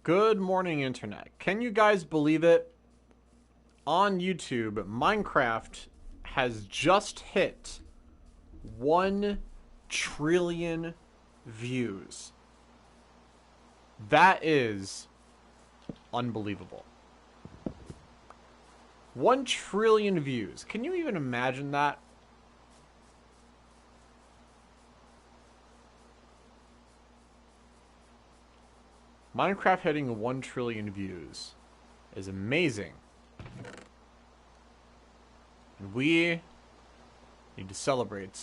Good morning, Internet. Can you guys believe it? On YouTube, Minecraft has just hit 1 trillion views. That is unbelievable. 1 trillion views. Can you even imagine that? Minecraft hitting 1 trillion views is amazing. And we need to celebrate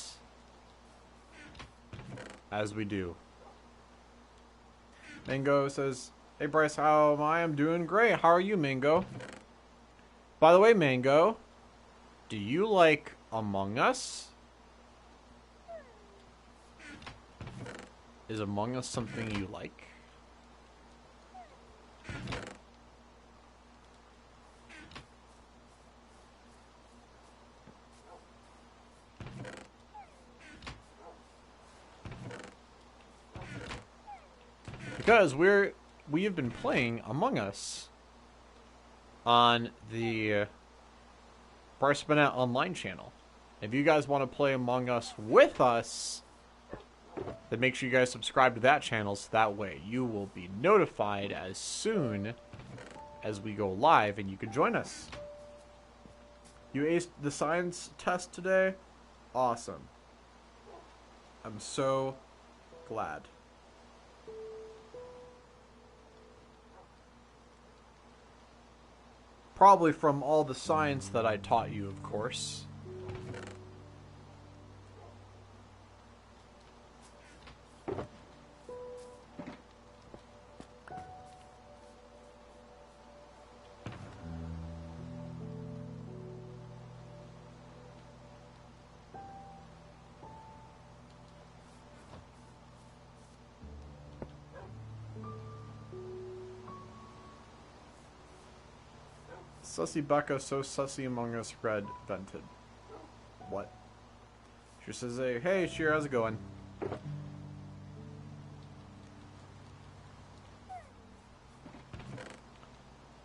as we do. Mango says, "Hey Bryce, how am I? I'm doing great. How are you, Mango?" By the way, Mango, do you like Among Us? Is Among Us something you like? Because we have been playing Among Us on the Bryce Bennett Online channel. If you guys want to play Among Us with us, then make sure you guys subscribe to that channel so that way you will be notified as soon as we go live and you can join us. You aced the science test today? Awesome. I'm so glad. Probably from all the science that I taught you, of course. Sussy Becca, so sussy Among Us red vented. What? She says, hey, Sheer, how's it going?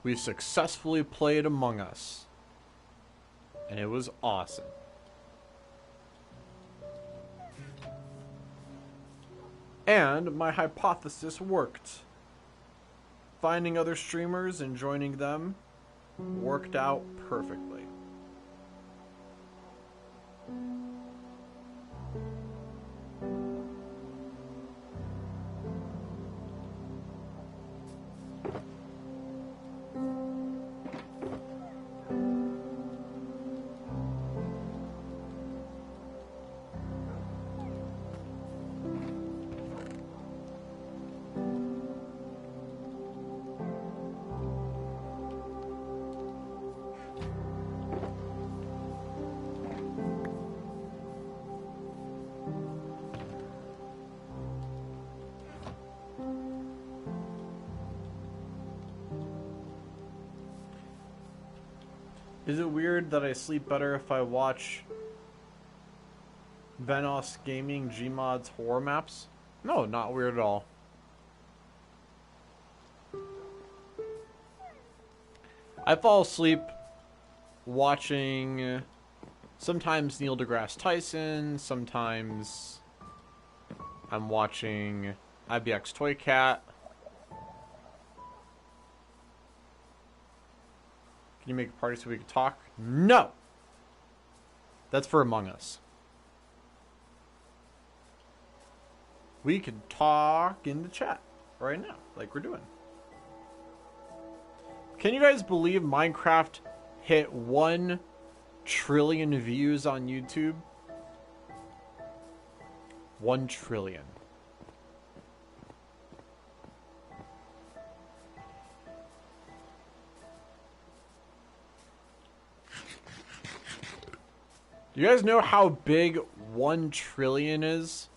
We successfully played Among Us. And it was awesome. And my hypothesis worked. Finding other streamers and joining them worked out perfectly. Is it weird that I sleep better if I watch Venos Gaming Gmod's horror maps? No, not weird at all. I fall asleep watching sometimes Neil deGrasse Tyson, sometimes I'm watching IBX Toy Cat. Can you make a party so we can talk? No! That's for Among Us. We can talk in the chat right now, like we're doing. Can you guys believe Minecraft hit 1 trillion views on YouTube? 1 trillion. Do you guys know how big 1 trillion is?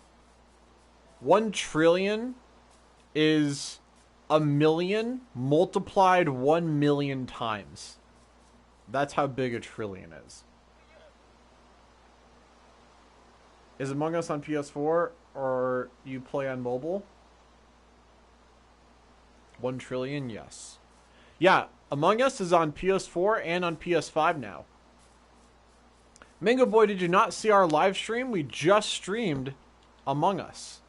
1 trillion is a million multiplied 1 million times. That's how big a trillion is. Is Among Us on PS4 or you play on mobile? 1 trillion, yes. Yeah, Among Us is on PS4 and on PS5 now. Mango Boy, did you not see our live stream? We just streamed Among Us.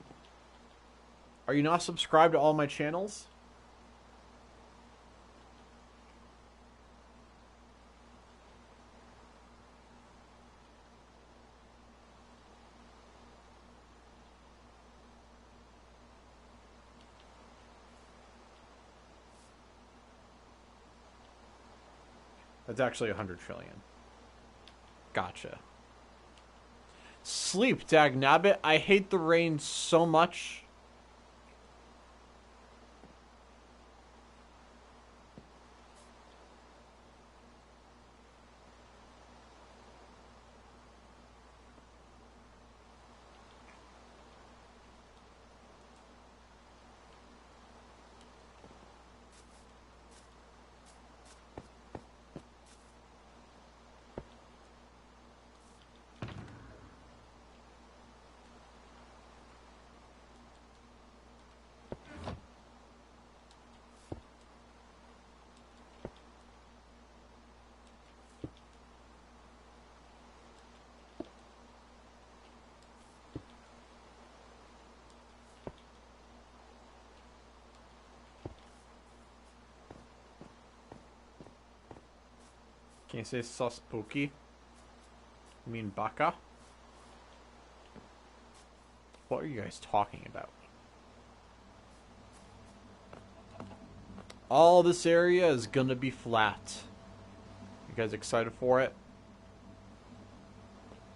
Are you not subscribed to all my channels? That's actually 100 trillion. Gotcha. Sleep, Dagnabbit. I hate the rain so much. Can you say so spooky? You mean baka? What are you guys talking about? All this area is gonna be flat. You guys excited for it?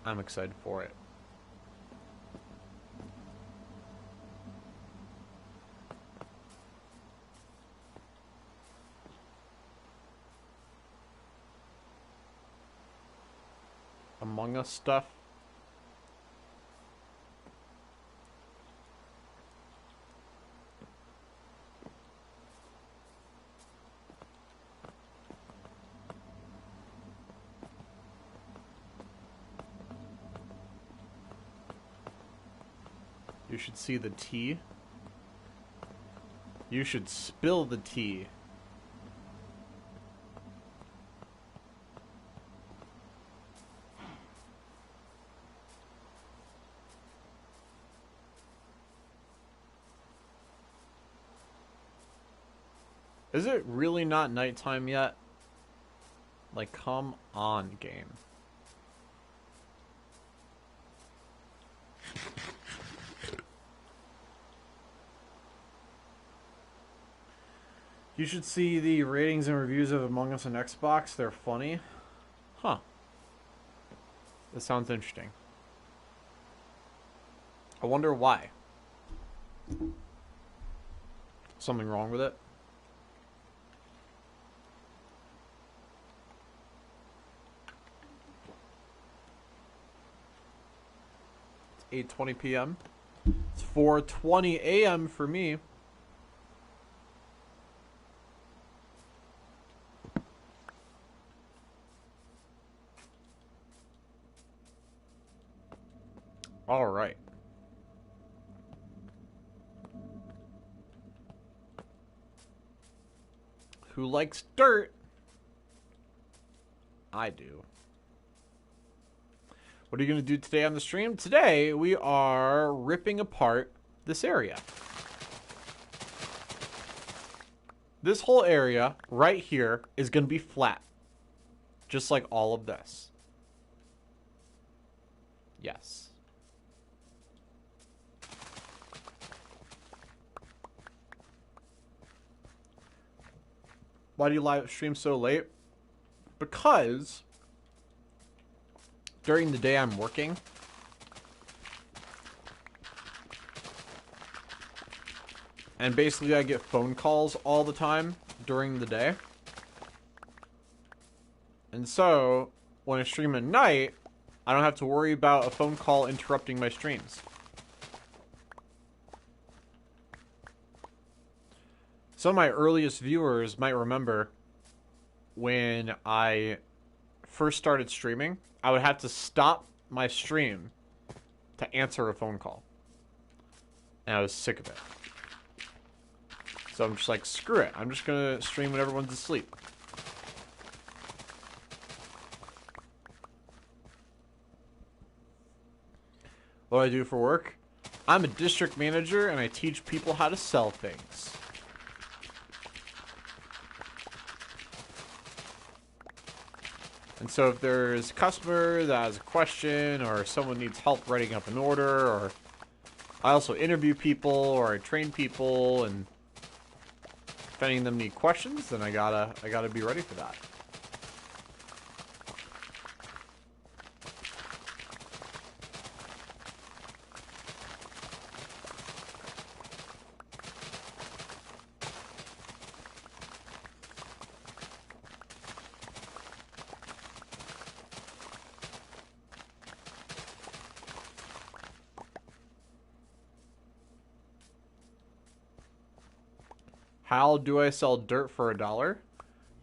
I'm excited for it. Among Us stuff. You should see the tea. You should spill the tea. Is it really not nighttime yet? Like, come on, game. You should see the ratings and reviews of Among Us on Xbox. They're funny. Huh. That sounds interesting. I wonder why. Something wrong with it? It's 8:20 p.m. It's 4:20 a.m. for me. All right. Who likes dirt? I do. What are you going to do today on the stream? Today, we are ripping apart this area. This whole area right here is going to be flat. Just like all of this. Yes. Why do you live stream so late? Because during the day I'm working. And basically I get phone calls all the time during the day. And so, when I stream at night, I don't have to worry about a phone call interrupting my streams. Some of my earliest viewers might remember when I first started streaming, I would have to stop my stream to answer a phone call. And I was sick of it. So I'm just like, screw it. I'm just gonna stream when everyone's asleep. What do I do for work? I'm a district manager and I teach people how to sell things. And so if there's a customer that has a question or someone needs help writing up an order, or I also interview people or I train people, and if any of them need questions, then I gotta be ready for that. How do I sell dirt for $1?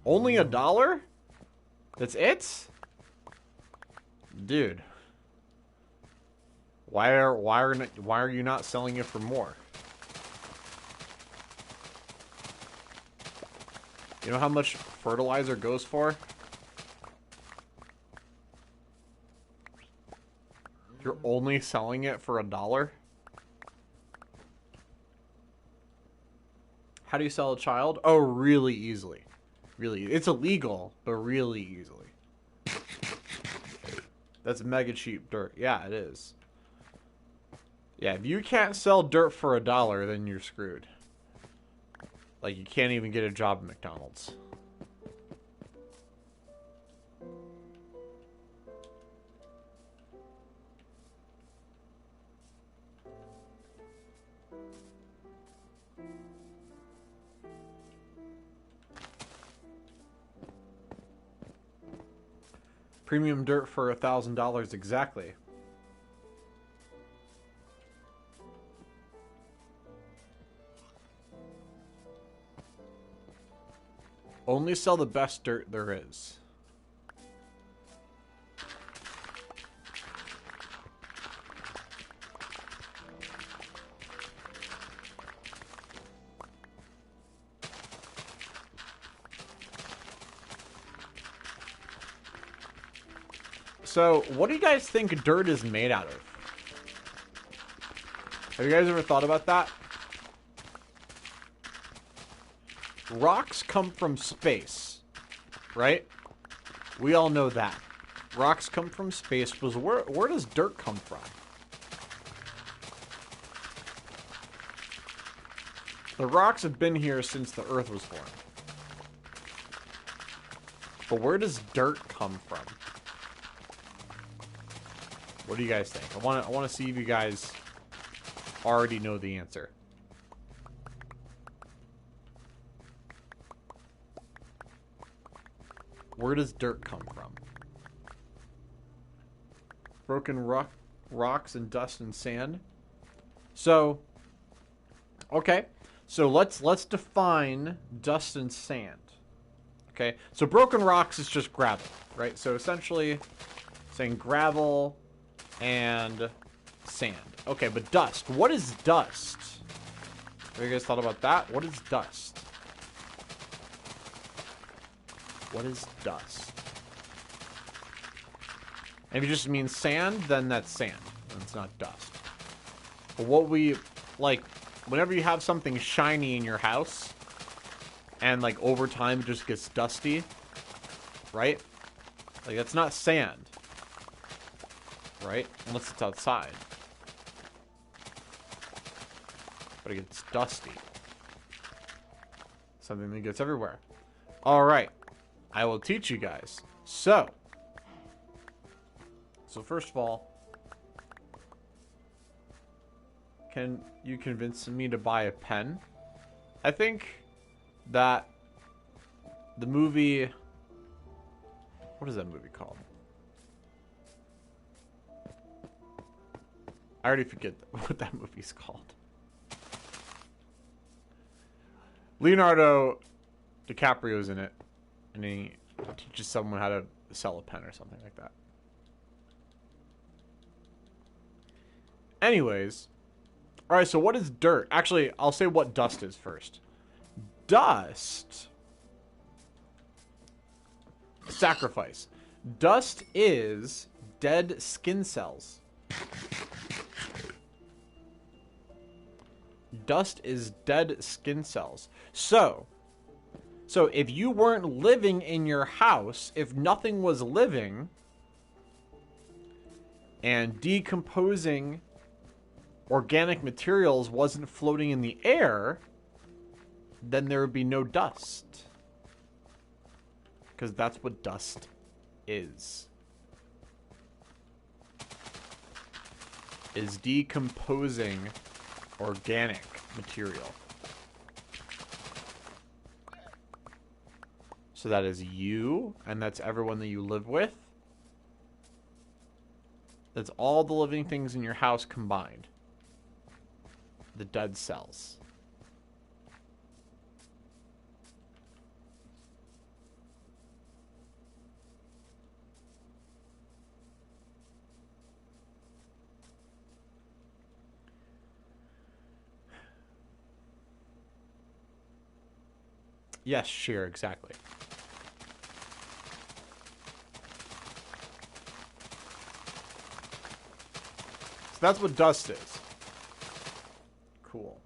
Only $1? That's it? Dude. Why are you not selling it for more? You know how much fertilizer goes for? You're only selling it for $1? How do you sell a child? Oh, really easily. Really, it's illegal, but really easily. That's mega cheap dirt. Yeah, it is. Yeah, if you can't sell dirt for $1, then you're screwed. Like, you can't even get a job at McDonald's. Premium dirt for $1,000 exactly. Only sell the best dirt there is. So, what do you guys think dirt is made out of? Have you guys ever thought about that? Rocks come from space, right? We all know that. Rocks come from space. But where does dirt come from? The rocks have been here since the Earth was formed. But where does dirt come from? What do you guys think? I want to see if you guys already know the answer. Where does dirt come from? Broken rocks and dust and sand. So, okay. So let's define dust and sand. Okay. So broken rocks is just gravel, right? So essentially saying gravel and sand. Okay, but dust. What is dust? Have you guys thought about that? What is dust? What is dust? And if you just mean sand, then that's sand. And it's not dust. But what we, like, whenever you have something shiny in your house, and, like, over time it just gets dusty, right? Like, that's not sand. Right? Unless it's outside. But it gets dusty. Something that gets everywhere. Alright. I will teach you guys. So first of all, can you convince me to buy a pen? I think that the movie... What is that movie called? I already forget what that movie's called. Leonardo DiCaprio's in it. And he teaches someone how to sell a pen or something like that. Anyways. Alright, so what is dirt? Actually, I'll say what dust is first. dust. Sacrifice. Dust is dead skin cells. Dust is dead skin cells. So if you weren't living in your house, if nothing was living and decomposing organic materials wasn't floating in the air, then there would be no dust. Because that's what dust is. Is decomposing organic material. So that is you, and that's everyone that you live with. That's all the living things in your house combined. The dead cells. Yes, sure, exactly. So that's what dust is. Cool.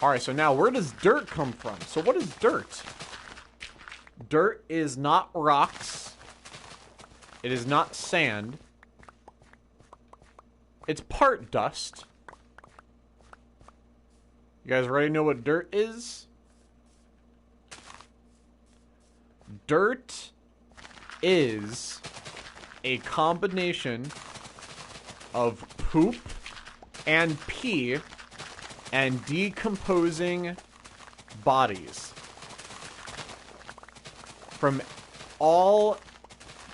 Alright, so now where does dirt come from? So what is dirt? Dirt is not rocks. It is not sand. It's part dust. You guys already know what dirt is? Dirt is a combination of poop and pee and decomposing bodies from all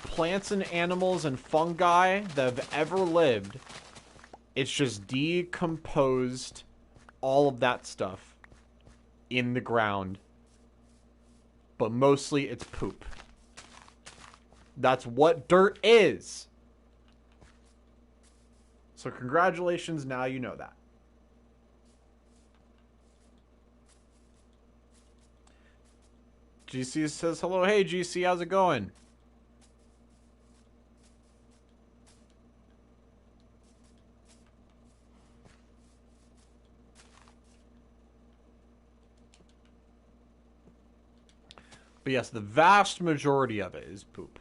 plants and animals and fungi that have ever lived. It's just decomposed all of that stuff in the ground. But mostly it's poop. That's what dirt is. So congratulations, now you know that. GC says hello. Hey GC, how's it going? But yes, the vast majority of it is poop.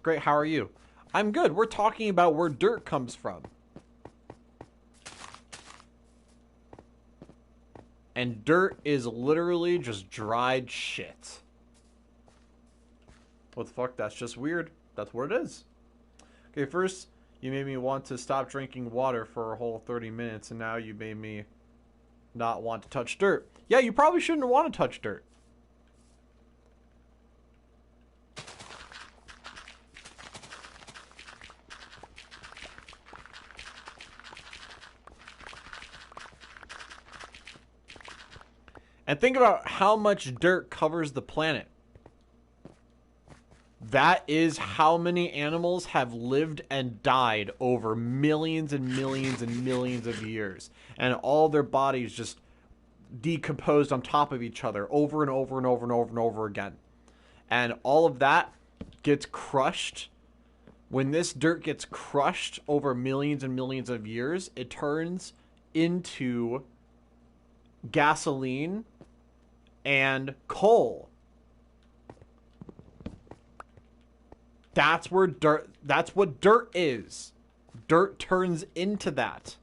Great, how are you? I'm good. We're talking about where dirt comes from. And dirt is literally just dried shit. What the fuck? That's just weird. That's what it is. Okay, first, you made me want to stop drinking water for a whole 30 minutes, and now you made me not want to touch dirt. Yeah, you probably shouldn't want to touch dirt. And think about how much dirt covers the planet. That is how many animals have lived and died over millions and millions and millions of years. And all their bodies just decomposed on top of each other over and over and over and over and over again. And all of that gets crushed. When this dirt gets crushed over millions and millions of years, it turns into gasoline and coal. That's where dirt, that's what dirt is. Dirt turns into that.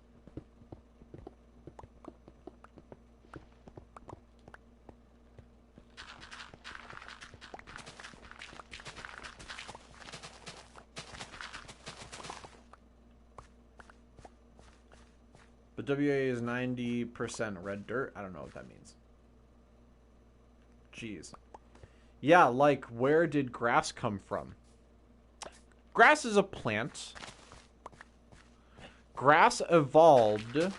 But WA is 90% red dirt. I don't know what that means. Jeez. Yeah, like, where did grass come from? Grass is a plant. Grass evolved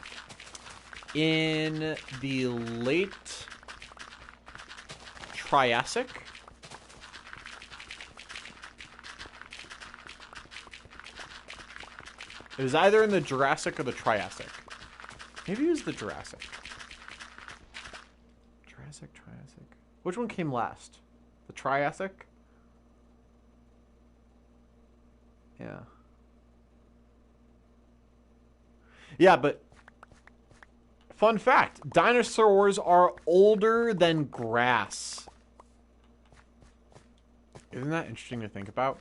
in the late Triassic. It was either in the Jurassic or the Triassic. Maybe it was the Jurassic. Jurassic, Triassic. Which one came last? The Triassic? Yeah. Yeah, but fun fact, dinosaurs are older than grass. Isn't that interesting to think about?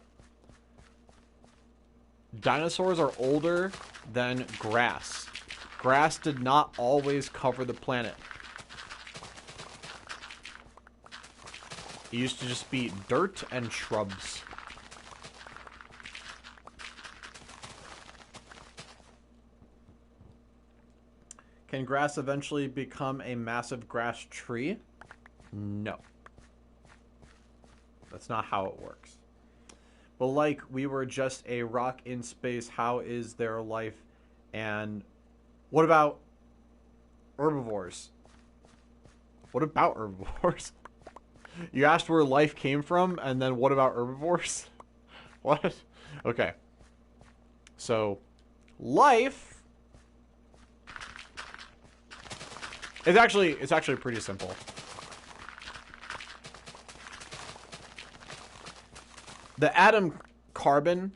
Dinosaurs are older than grass. Grass did not always cover the planet. It used to just be dirt and shrubs. Can grass eventually become a massive grass tree? No. That's not how it works. But like we were just a rock in space, how is there life? And what about herbivores? What about herbivores? You asked where life came from, and then what about herbivores? What? Okay. So, life... It's actually pretty simple. The atom carbon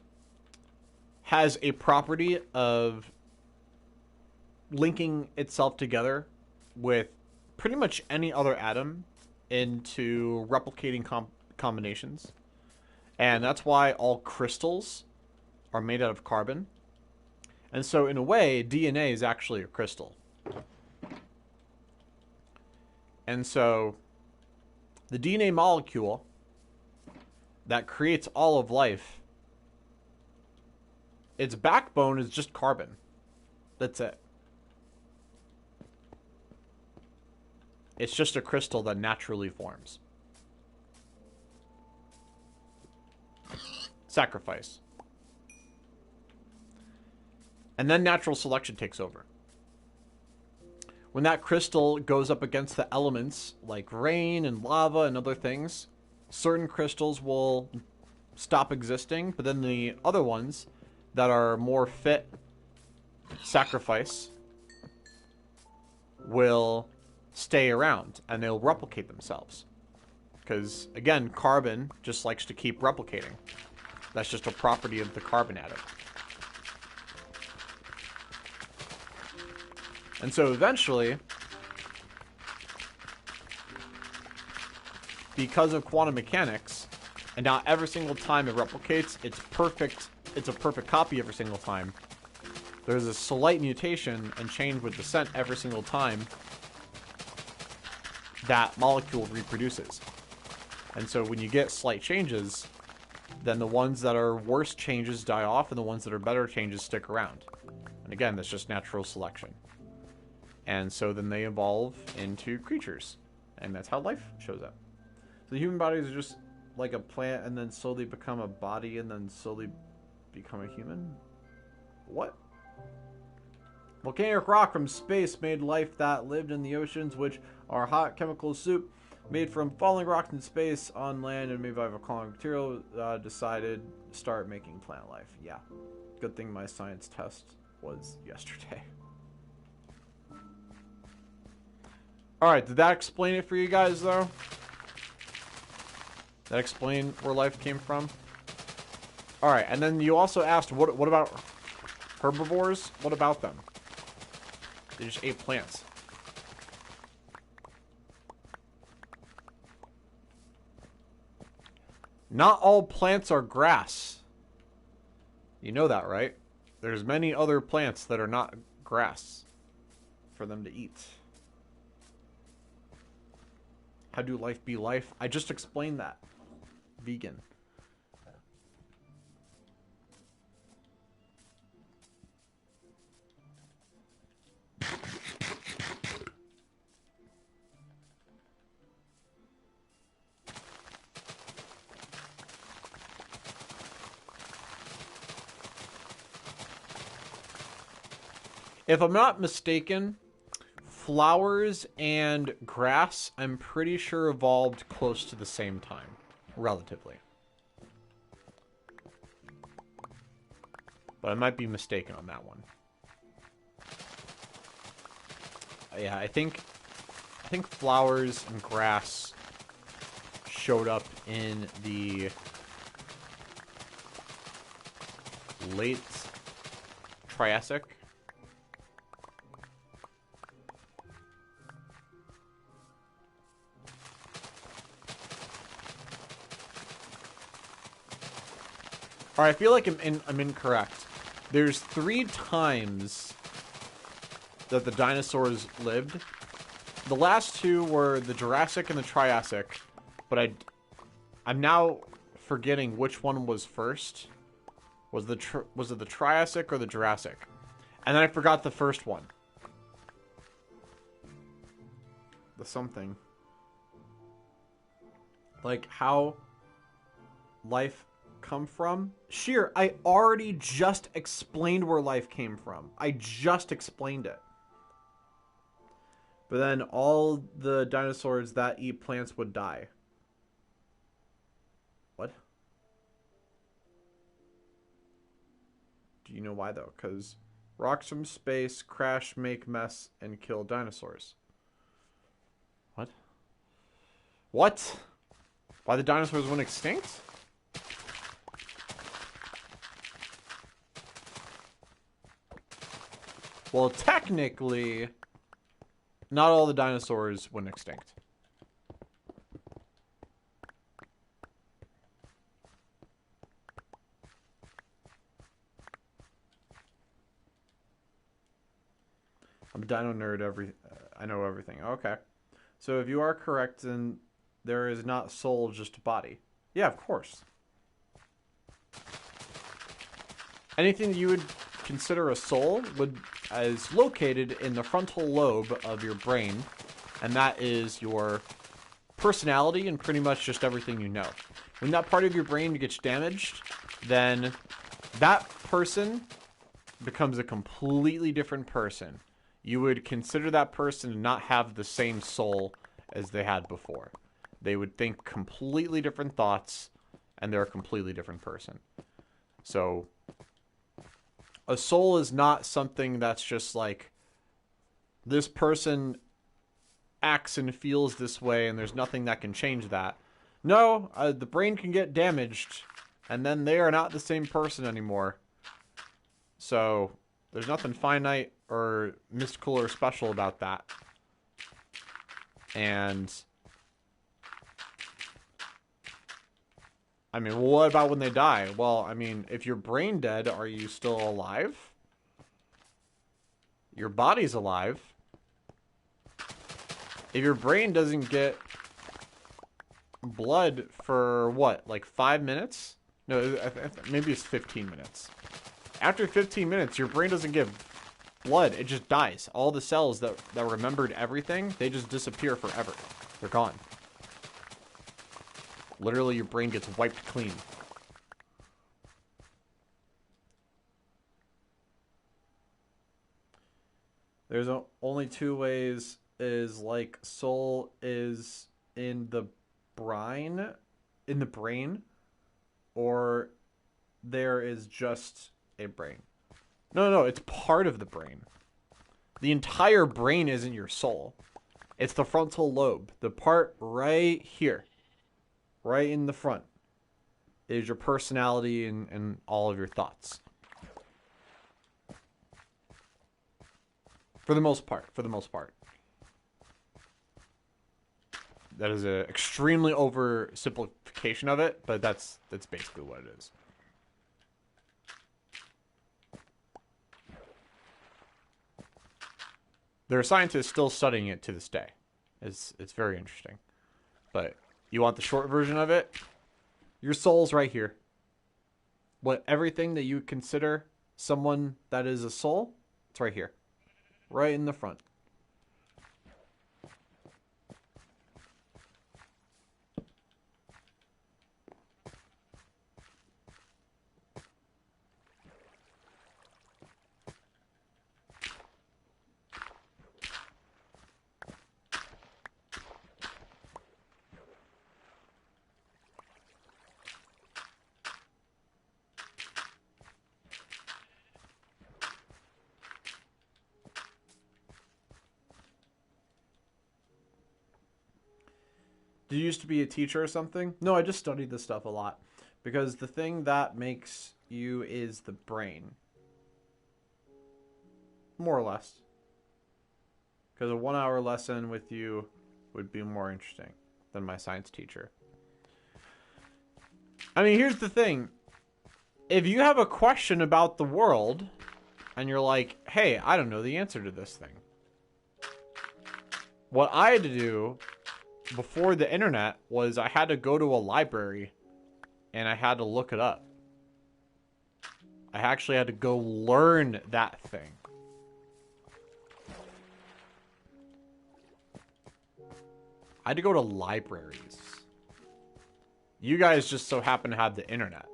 has a property of linking itself together with pretty much any other atom into replicating combinations. And that's why all crystals are made out of carbon. And so in a way, DNA is actually a crystal. And so the DNA molecule that creates all of life, its backbone is just carbon. That's it. It's just a crystal that naturally forms. Sacrifice. And then natural selection takes over. When that crystal goes up against the elements, like rain and lava and other things, certain crystals will stop existing, but then the other ones that are more fit, sacrifice, will stay around and they'll replicate themselves. Because, again, carbon just likes to keep replicating. That's just a property of the carbon atom. And so eventually, because of quantum mechanics, and now every single time it replicates, it's a perfect copy every single time. There's a slight mutation and change with descent every single time that molecule reproduces. And so when you get slight changes, then the ones that are worse changes die off and the ones that are better changes stick around. And again, that's just natural selection. And so then they evolve into creatures. And that's how life shows up. So the human bodies are just like a plant and then slowly become a body and then slowly become a human? What? Volcanic rock from space made life that lived in the oceans, which are hot chemical soup made from falling rocks in space on land and made by volcanic material. Decided to start making plant life. Yeah. Good thing my science test was yesterday. Alright, did that explain it for you guys, though? That explain where life came from? Alright, and then you also asked, what about herbivores? What about them? They just ate plants. Not all plants are grass. You know that, right? There's many other plants that are not grass for them to eat. How do life be life? I just explained that. Vegan. If I'm not mistaken, flowers and grass, I'm pretty sure evolved close to the same time, relatively. but I might be mistaken on that one. Yeah, I think flowers and grass showed up in the late Triassic. All right, I feel like I'm incorrect. There's 3 times that the dinosaurs lived. The last 2 were the Jurassic and the Triassic, but I'm now forgetting which one was first. Was it the Triassic or the Jurassic? And then I forgot the first one. The something. Like how life come from? Sheer, I already just explained where life came from. I just explained it. But then all the dinosaurs that eat plants would die. What? Do you know why, though? Because rocks from space crash, make mess, and kill dinosaurs. What? What? Why the dinosaurs went extinct? Well, technically, not all the dinosaurs went extinct. I'm a dino nerd. I know everything. Okay. So if you are correct, then there is not soul, just a body. Yeah, of course. Anything that you would consider a soul is located in the frontal lobe of your brain, and that is your personality and pretty much just everything you know. When that part of your brain gets damaged, then that person becomes a completely different person. You would consider that person to not have the same soul as they had before. They would think completely different thoughts, and they're a completely different person. So a soul is not something that's just like, this person acts and feels this way and there's nothing that can change that. No, the brain can get damaged and then they are not the same person anymore. So there's nothing finite or mystical or special about that. And I mean, what about when they die? Well, I mean, if you're brain dead, are you still alive? Your body's alive. If your brain doesn't get blood for what, like 5 minutes? No, maybe it's 15 minutes. After 15 minutes, your brain doesn't get blood. It just dies. All the cells that remembered everything, they just disappear forever. They're gone. Literally, your brain gets wiped clean. There's only 2 ways, is like soul is in the brain, or there is just a brain. No, it's part of the brain. The entire brain isn't your soul. It's the frontal lobe. The part right here, right in the front, is your personality and all of your thoughts. For the most part. That is an extremely oversimplification of it, but that's basically what it is. There are scientists still studying it to this day. It's very interesting. But you want the short version of it? Your soul's right here. Everything that you consider someone that is a soul, it's right here. Right in the front. Did you used to be a teacher or something? No, I just studied this stuff a lot. Because the thing that makes you is the brain. More or less. Because a 1 hour lesson with you would be more interesting than my science teacher. I mean, here's the thing. If you have a question about the world, and you're like, hey, I don't know the answer to this thing. What I had to do before the internet was I had to go to a library and I had to look it up. I actually had to go learn that thing. I had to go to libraries. You guys just so happen to have the internet.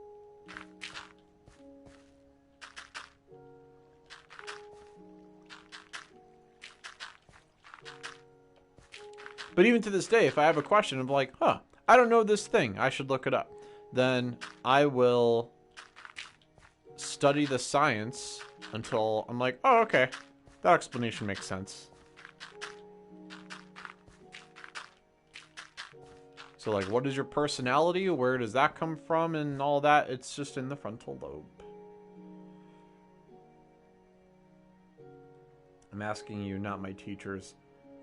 But even to this day, if I have a question, I'm like, huh, I don't know this thing. I should look it up. Then I will study the science until I'm like, oh, okay. That explanation makes sense. So, like, what is your personality? Where does that come from? And all that. It's just in the frontal lobe. I'm asking you, not my teachers.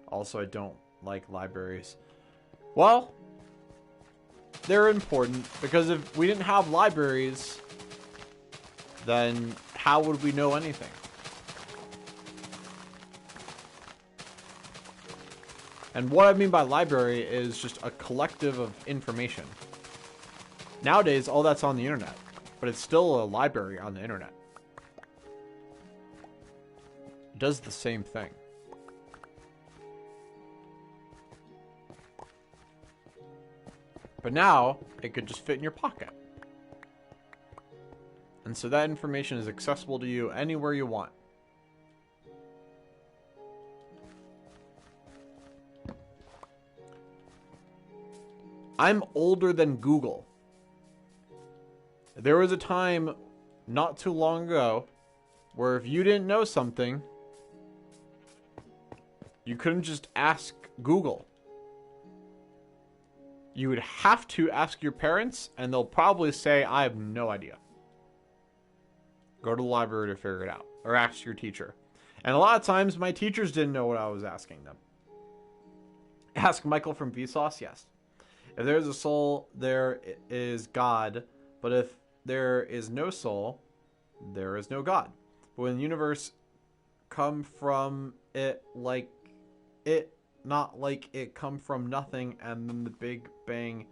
Also, I don't like libraries. Well, they're important. Because if we didn't have libraries, then how would we know anything? And what I mean by library is just a collective of information. Nowadays, all that's on the internet. But it's still a library on the internet. It does the same thing. But now, it could just fit in your pocket. And so that information is accessible to you anywhere you want. I'm older than Google. There was a time not too long ago where if you didn't know something, you couldn't just ask Google. You would have to ask your parents, and they'll probably say, I have no idea. Go to the library to figure it out. Or ask your teacher. And a lot of times, my teachers didn't know what I was asking them. Ask Michael from Vsauce? Yes. If there is a soul, there is God. But if there is no soul, there is no God. But when the universe come from it like it, not like it come from nothing, and then the Big Bang,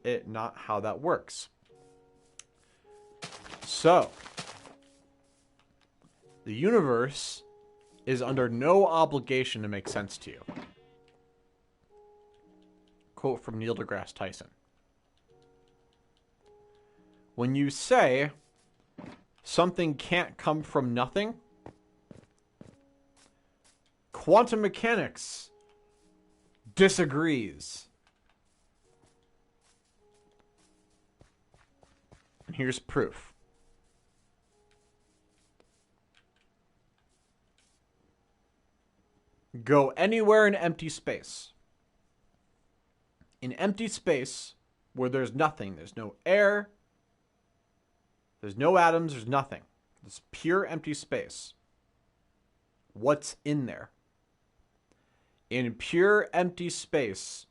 it not how that works. So, the universe is under no obligation to make sense to you. Quote from Neil deGrasse Tyson. When you say something can't come from nothing, quantum mechanics disagrees. And here's proof. Go anywhere in empty space. In empty space where there's nothing, there's no air, there's no atoms, there's nothing. It's pure empty space. What's in there? In pure empty space,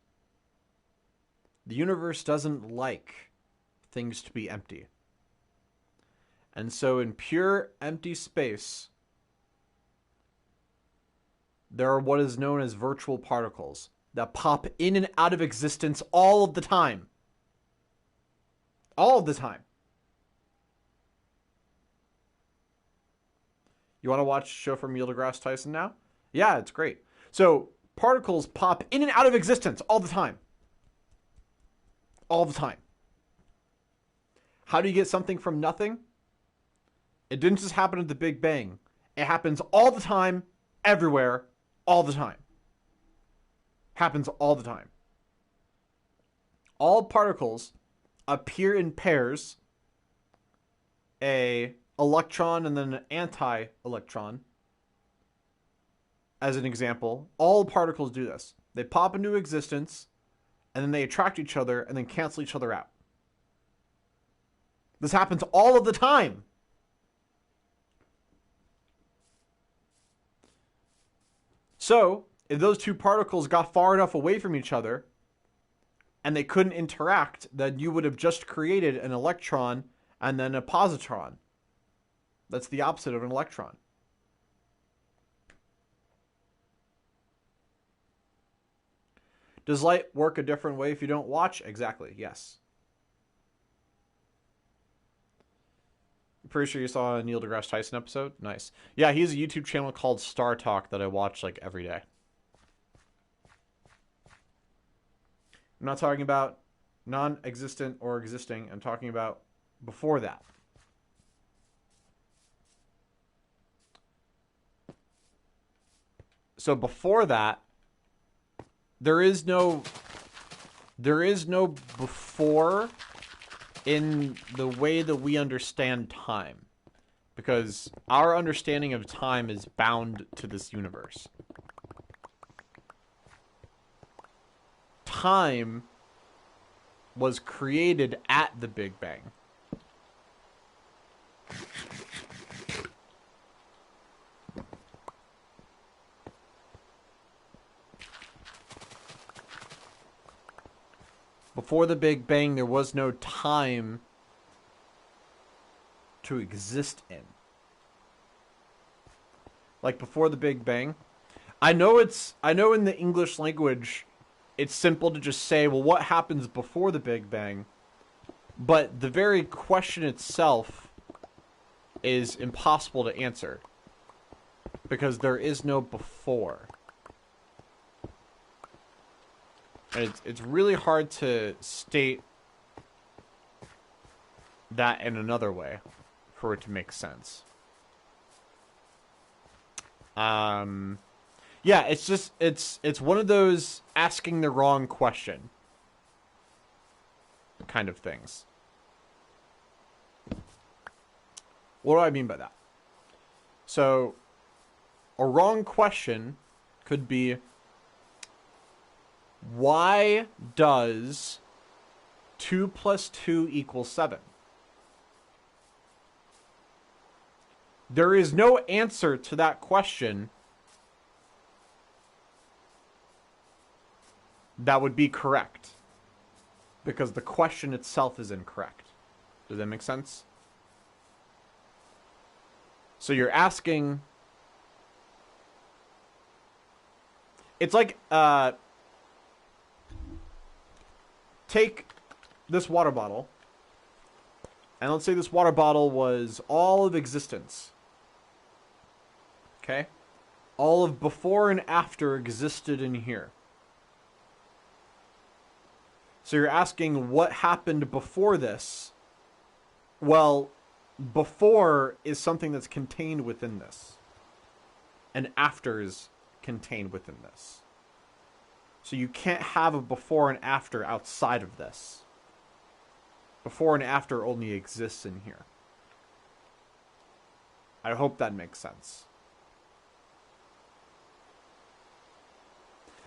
the universe doesn't like things to be empty. And so in pure empty space, there are what is known as virtual particles that pop in and out of existence all of the time. All of the time. You want to watch a show from Neil deGrasse Tyson now? Yeah, it's great. So, particles pop in and out of existence all the time. All the time. How do you get something from nothing? It didn't just happen at the Big Bang. It happens all the time, everywhere, all the time. Happens all the time. All particles appear in pairs, a electron and then an anti-electron. As an example, all particles do this. They pop into existence, and then they attract each other and then cancel each other out. This happens all of the time. So, if those two particles got far enough away from each other and they couldn't interact, then you would have just created an electron and then a positron. That's the opposite of an electron. Does light work a different way if you don't watch? Exactly, yes. I'm pretty sure you saw a Neil deGrasse Tyson episode. Nice. Yeah, he has a YouTube channel called Star Talk that I watch like every day. I'm not talking about non-existent or existing. I'm talking about before that. So before that, there is no before in the way that we understand time, because our understanding of time is bound to this universe. Time was created at the Big Bang. Before the Big Bang, there was no time to exist in. Like before the Big Bang, I know in the English language, it's simple to just say, well, what happens before the Big Bang? But the very question itself is impossible to answer, because there is no before. And it's really hard to state that in another way for it to make sense. Yeah, it's just it's one of those asking the wrong question kind of things. What do I mean by that? So, a wrong question could be, why does 2 plus 2 equal 7? There is no answer to that question that would be correct, because the question itself is incorrect. Does that make sense? So you're asking... It's like, take this water bottle, and let's say this water bottle was all of existence. Okay? All of before and after existed in here. So you're asking what happened before this. Well, before is something that's contained within this. And after is contained within this. So you can't have a before and after outside of this. Before and after only exists in here. I hope that makes sense.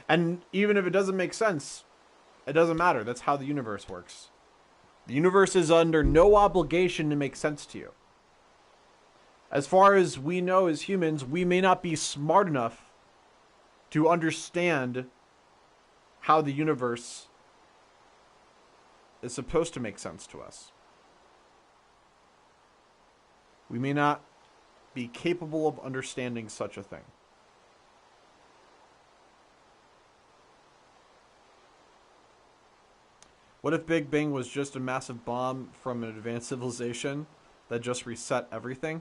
And even if it doesn't make sense, it doesn't matter. That's how the universe works. The universe is under no obligation to make sense to you. As far as we know as humans, we may not be smart enough to understand how the universe is supposed to make sense to us. We may not be capable of understanding such a thing. What if Big Bang was just a massive bomb from an advanced civilization that just reset everything?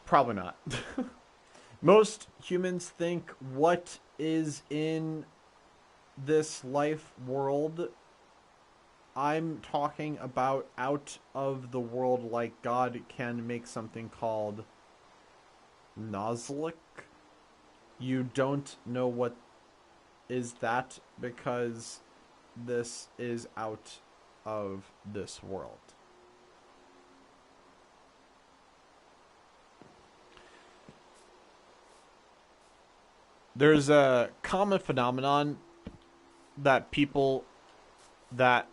Probably not. Most humans think what is in this life world. I'm talking about out of the world, like God can make something called Nozlik. You don't know what is that because this is out of this world. There's a common phenomenon that people that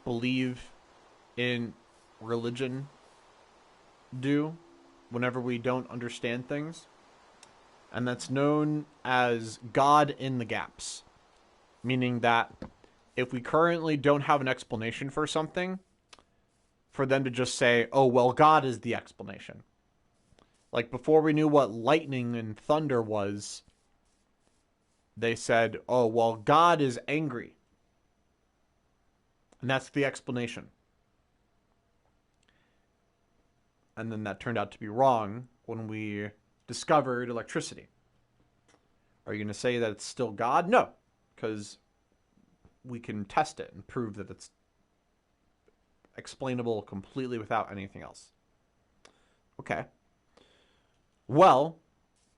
believe in religion do whenever we don't understand things, and that's known as God in the gaps. Meaning that if we currently don't have an explanation for something, for them to just say, oh, well, God is the explanation. Like before we knew what lightning and thunder was, they said, oh, well, God is angry. And that's the explanation. And then that turned out to be wrong when we discovered electricity. Are you going to say that it's still God? No, because we can test it and prove that it's explainable completely without anything else. Okay. Well,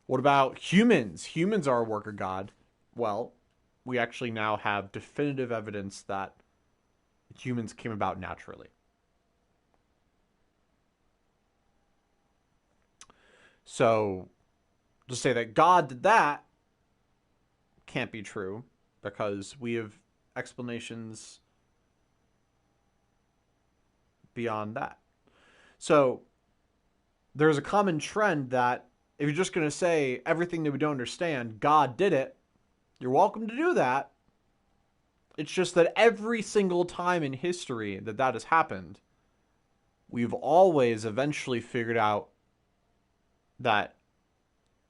what about humans? Humans are a work of God. Well, we actually now have definitive evidence that humans came about naturally. So, to say that God did that can't be true because we have explanations beyond that. So, there's a common trend that if you're just going to say everything that we don't understand, God did it, you're welcome to do that. It's just that every single time in history that that has happened, we've always eventually figured out that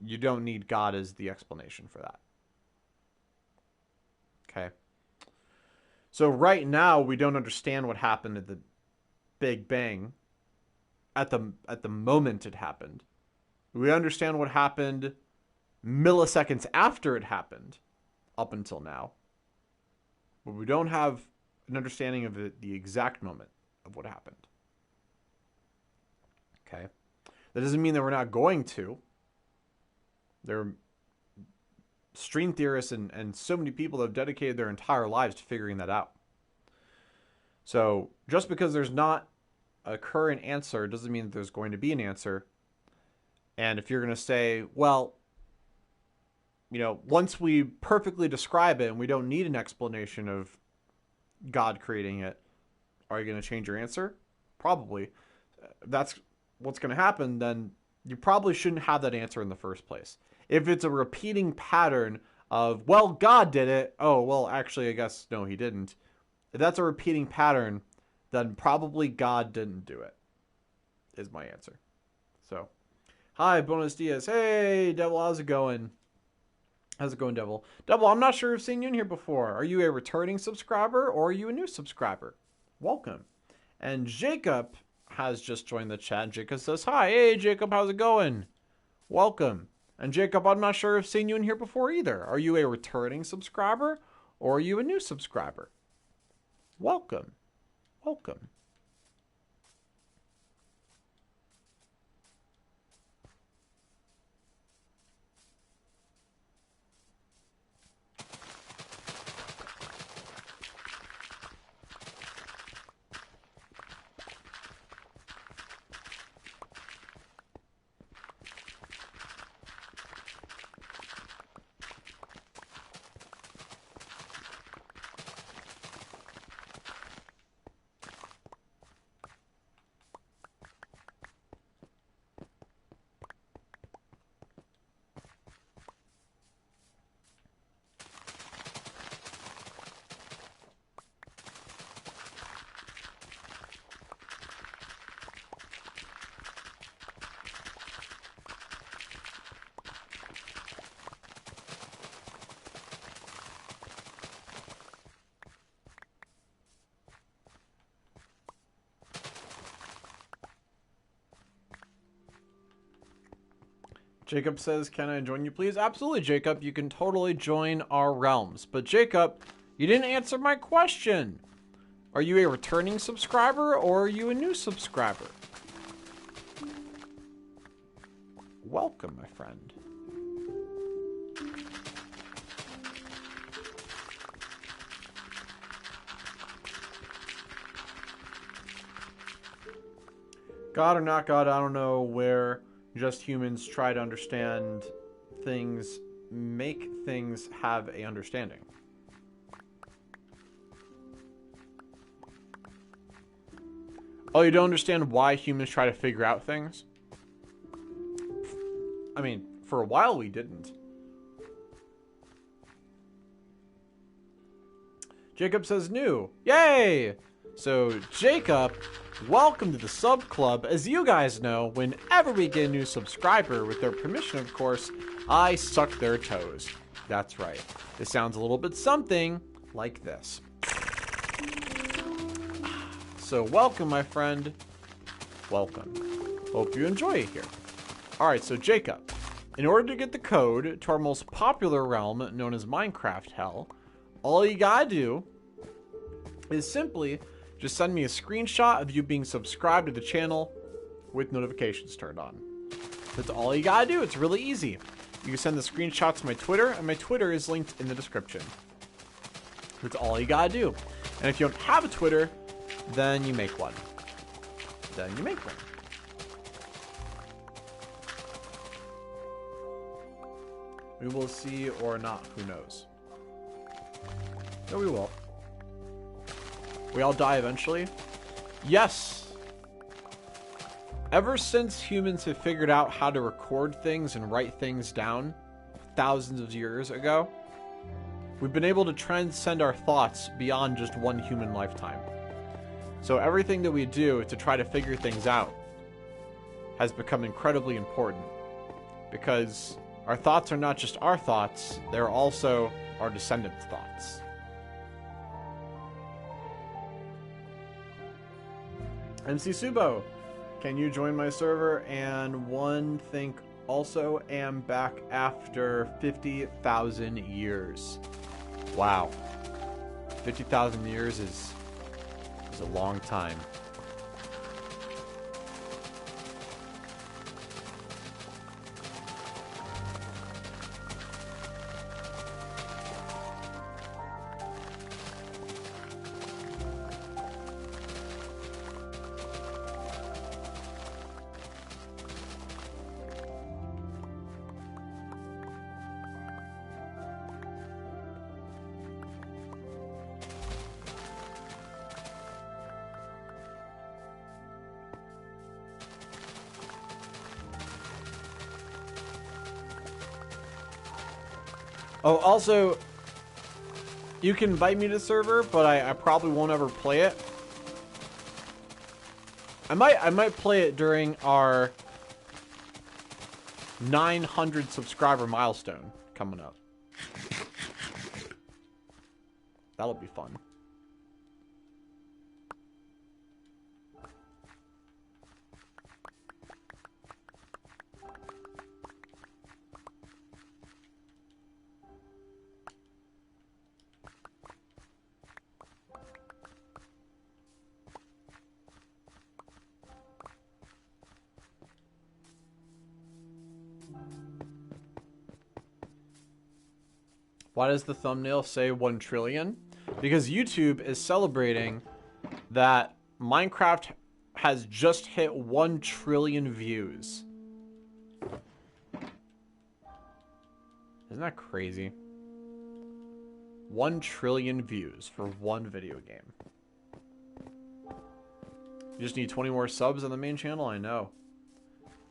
you don't need God as the explanation for that. Okay. So right now we don't understand what happened at the Big Bang at the moment it happened. We understand what happened milliseconds after it happened up until now. But we don't have an understanding of the exact moment of what happened. Okay. That doesn't mean that we're not going to. There are stream theorists and so many people that have dedicated their entire lives to figuring that out. So just because there's not a current answer doesn't mean that there's going to be an answer. And if you're going to say, well, you know, once we perfectly describe it and we don't need an explanation of God creating it, are you going to change your answer? Probably. If that's what's going to happen, then you probably shouldn't have that answer in the first place. If it's a repeating pattern of, well, God did it. Oh, well, actually, I guess, no, he didn't. If that's a repeating pattern, then probably God didn't do it, is my answer. So, hi, Bonus Diaz. Hey, Devil, how's it going? How's it going, Devil? Devil, I'm not sure if I've seen you in here before. Are you a returning subscriber or are you a new subscriber? Welcome. And Jacob has just joined the chat. Jacob says, hi. Hey, Jacob, how's it going? Welcome. And Jacob, I'm not sure if I've seen you in here before either. Are you a returning subscriber or are you a new subscriber? Welcome. Welcome. Jacob says, can I join you, please? Absolutely, Jacob. You can totally join our realms. But, Jacob, you didn't answer my question. Are you a returning subscriber or are you a new subscriber? Welcome, my friend. God or not God, I don't know where just humans try to understand things make things have a understanding. Oh, you don't understand why humans try to figure out things? I mean, for a while we didn't. Jacob says new. Yay! So, Jacob, welcome to the sub club. As you guys know, whenever we get a new subscriber, with their permission, of course, I suck their toes. That's right. This sounds a little bit something like this. So, welcome, my friend. Welcome. Hope you enjoy it here. Alright, so Jacob, in order to get the code to our most popular realm, known as Minecraft Hell, all you gotta do is simply just send me a screenshot of you being subscribed to the channel with notifications turned on. That's all you gotta do. It's really easy. You can send the screenshot to my Twitter, and my Twitter is linked in the description. That's all you gotta do. And if you don't have a Twitter, then you make one. Then you make one. We will see or not. Who knows? No, we will. We all die eventually. Yes. Ever since humans have figured out how to record things and write things down thousands of years ago, we've been able to transcend our thoughts beyond just one human lifetime. So everything that we do to try to figure things out has become incredibly important, because our thoughts are not just our thoughts, they're also our descendants' thoughts. MC Subo, can you join my server? And one think also am back after 50,000 years. Wow. 50,000 years is a long time. Oh, also, you can invite me to the server, but I probably won't ever play it. I might play it during our 900 subscriber milestone coming up. That'll be fun. Why does the thumbnail say 1 trillion? Because YouTube is celebrating that Minecraft has just hit 1 trillion views. Isn't that crazy? 1 trillion views for one video game. You just need 20 more subs on the main channel? I know.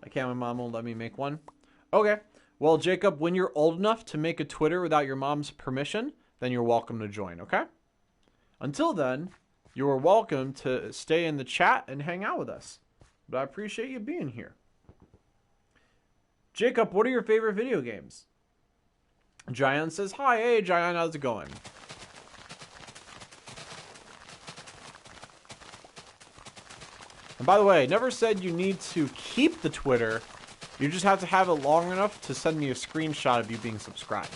I can't. My mom won't let me make one. Okay. Well, Jacob, when you're old enough to make a Twitter without your mom's permission, then you're welcome to join, okay? Until then, you are welcome to stay in the chat and hang out with us. But I appreciate you being here. Jacob, what are your favorite video games? Giant says, hi, hey, Giant, how's it going? And by the way, I never said you need to keep the Twitter. You just have to have it long enough to send me a screenshot of you being subscribed.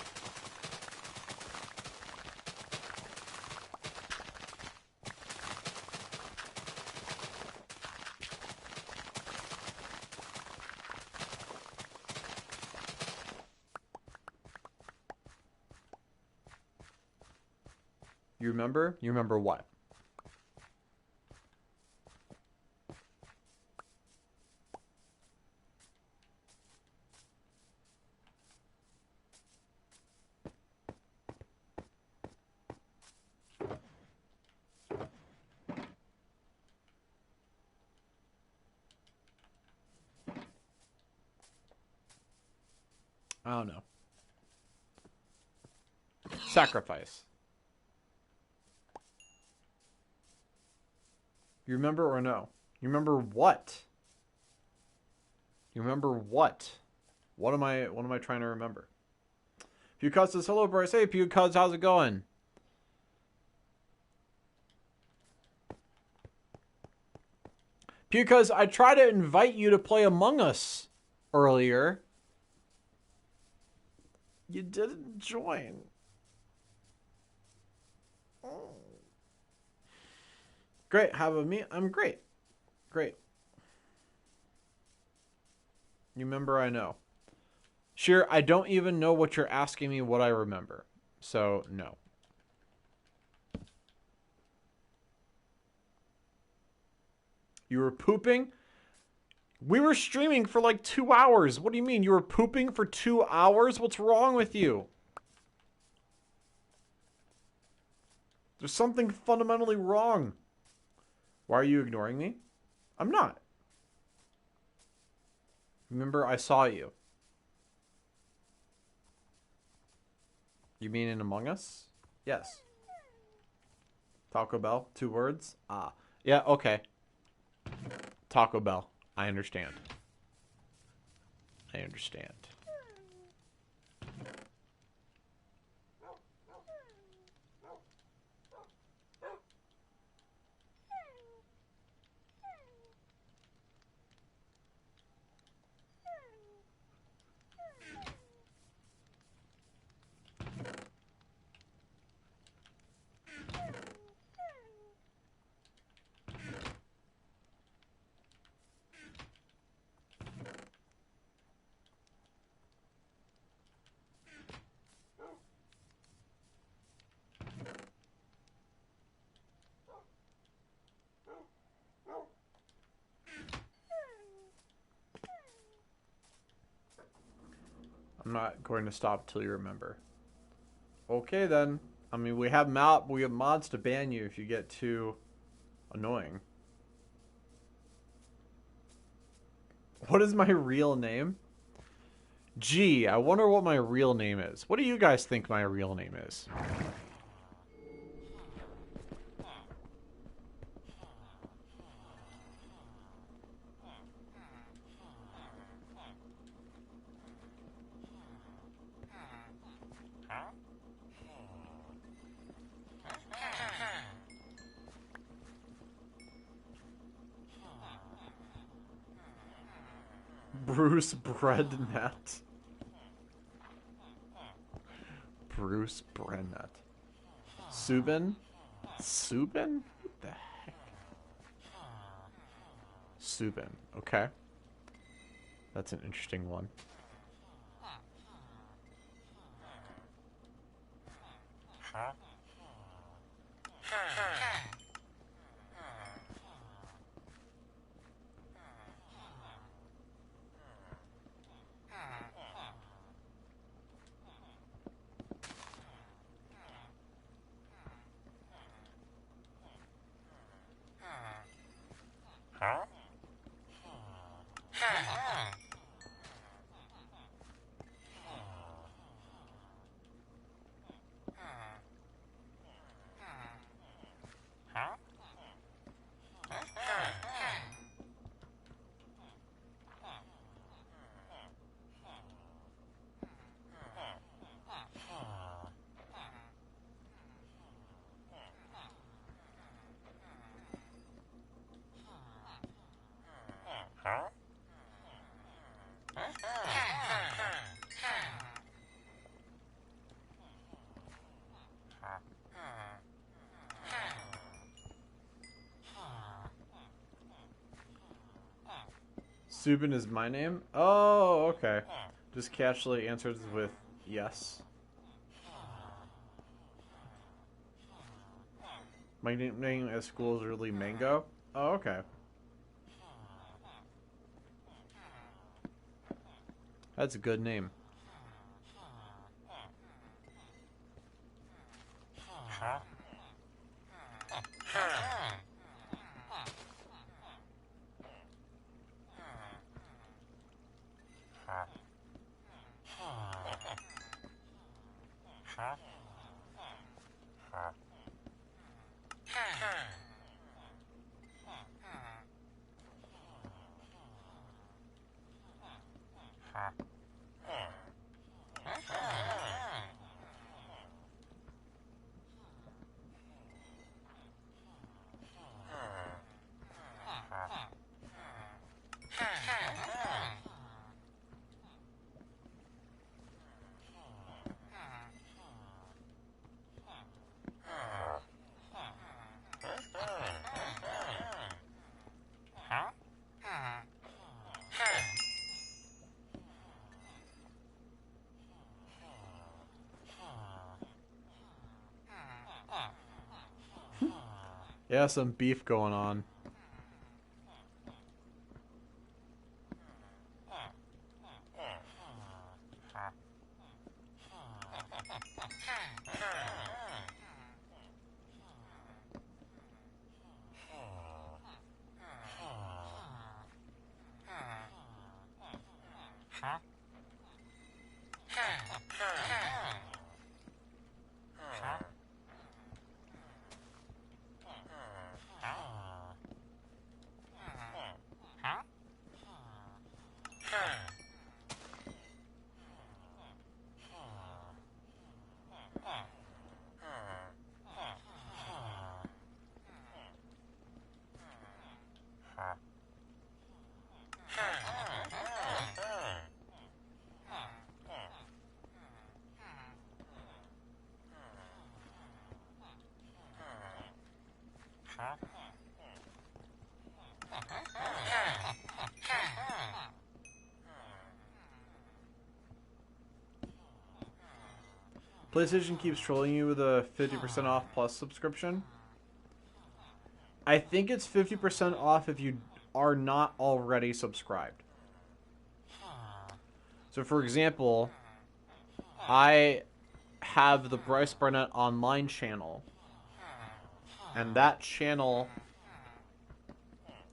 You remember? You remember what? I don't know. Sacrifice. You remember or no? You remember what? You remember what? What am I trying to remember? Pewcuz says, hello, Bryce. Hey, Pewcuz, how's it going? Pewcuz, I tried to invite you to play Among Us earlier. You didn't join. Oh. Great. How about me? I'm great. Great. You remember I know. Sure, I don't even know what you're asking me what I remember. So, no. You were pooping? We were streaming for like 2 hours. What do you mean? You were pooping for 2 hours? What's wrong with you? There's something fundamentally wrong. Why are you ignoring me? I'm not. Remember, I saw you. You mean in Among Us? Yes. Taco Bell? 2 words? Ah. Yeah, okay. Taco Bell. I understand. I understand. I'm not going to stop till you remember. Okay then. I mean, we have mods to ban you if you get too annoying. What is my real name? Gee, I wonder what my real name is. What do you guys think my real name is? Bruce Breadnut. Bruce Breadnut. Subin? Subin? What the heck? Subin. Okay. That's an interesting one. Subin is my name? Oh, okay. Just casually answers with yes. My nickname at school is really Mango? Oh, okay. That's a good name. Yeah, some beef going on. PlayStation keeps trolling you with a 50% off plus subscription. I think it's 50% off if you are not already subscribed. So, for example, I have the Bryce Barnett Online channel, and that channel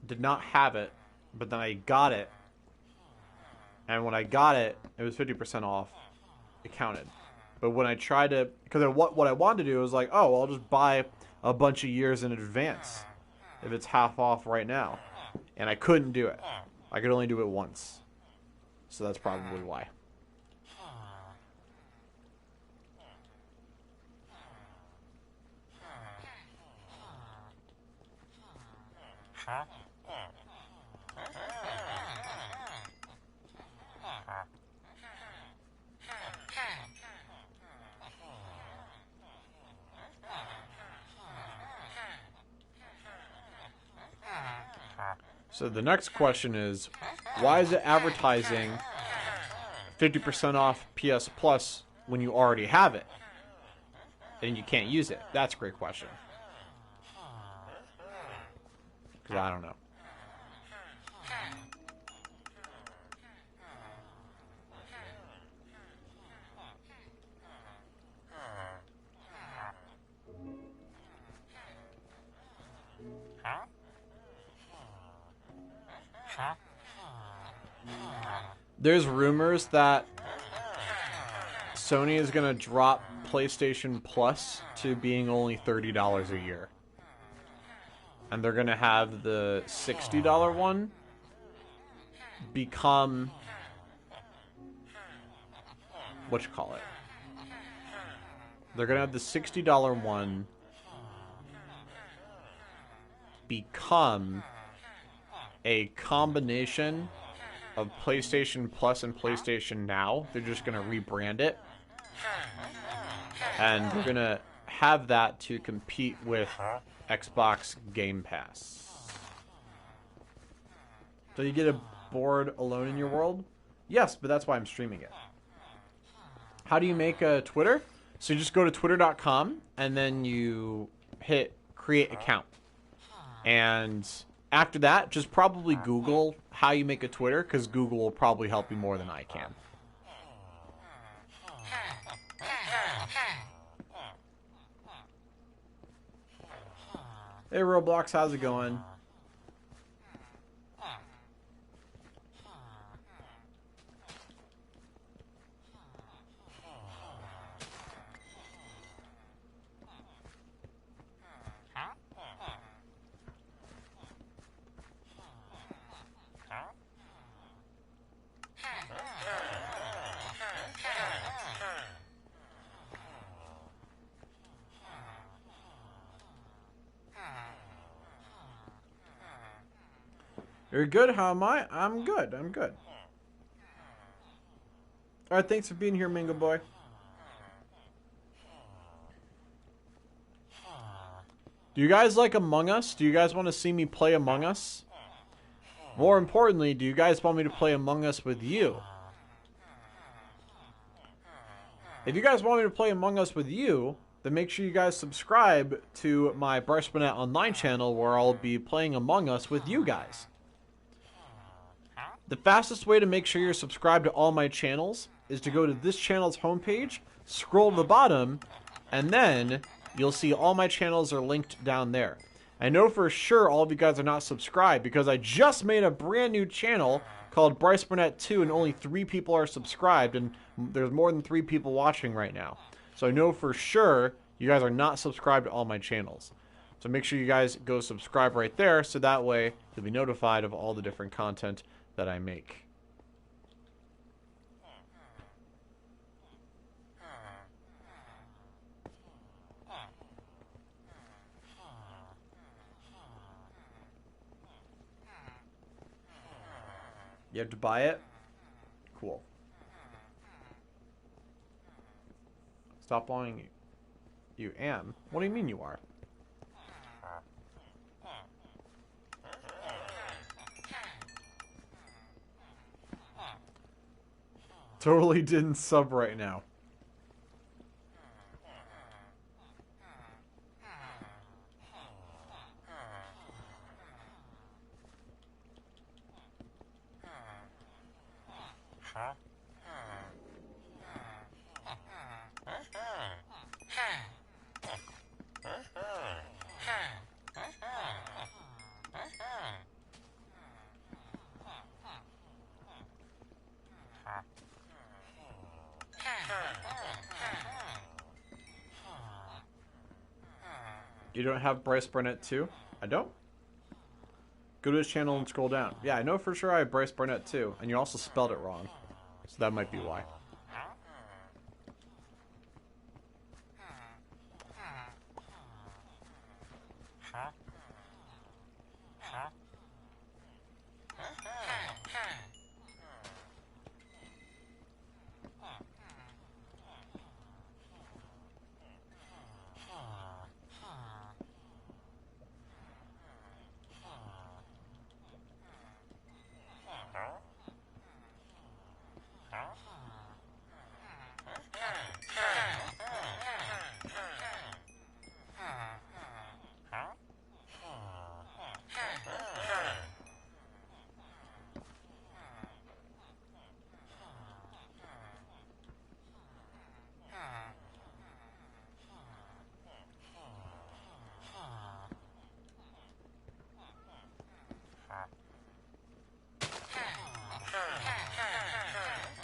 did not have it, but then I got it, and when I got it, it was 50% off. It counted. But when I tried to, because what I wanted to do was like, oh, I'll just buy a bunch of years in advance if it's half off right now. And I couldn't do it. I could only do it once. So that's probably why. So the next question is, why is it advertising 50% off PS Plus when you already have it and you can't use it? That's a great question. Because I don't know. There's rumors that Sony is going to drop PlayStation Plus to being only $30 a year. And they're going to have the $60 one become... whatchamacallit? They're going to have the $60 one become a combination of PlayStation Plus and PlayStation Now. They're just going to rebrand it. And they're going to have that to compete with Xbox Game Pass. So you get bored alone in your world? Yes, but that's why I'm streaming it. How do you make a Twitter? So you just go to twitter.com and then you hit create account. And after that, just probably Google how you make a Twitter, because Google will probably help you more than I can. Hey Roblox, how's it going? You're good? How am I? I'm good. I'm good. Alright, thanks for being here, Mingo Boy. Do you guys like Among Us? Do you guys want to see me play Among Us? More importantly, do you guys want me to play Among Us with you? If you guys want me to play Among Us with you, then make sure you guys subscribe to my Barspinette Online channel where I'll be playing Among Us with you guys. The fastest way to make sure you're subscribed to all my channels is to go to this channel's homepage, scroll to the bottom, and then you'll see all my channels are linked down there. I know for sure all of you guys are not subscribed because I just made a brand new channel called Bryce Burnett 2 and only 3 people are subscribed, and there's more than 3 people watching right now. So I know for sure you guys are not subscribed to all my channels. So make sure you guys go subscribe right there so that way you'll be notified of all the different content that I make. You have to buy it? Cool. Stop buying you. You am? What do you mean you are? Totally didn't sub right now. You don't have Bryce Burnett 2? I don't? Go to his channel and scroll down. Yeah, I know for sure I have Bryce Burnett 2, and you also spelled it wrong. So that might be why.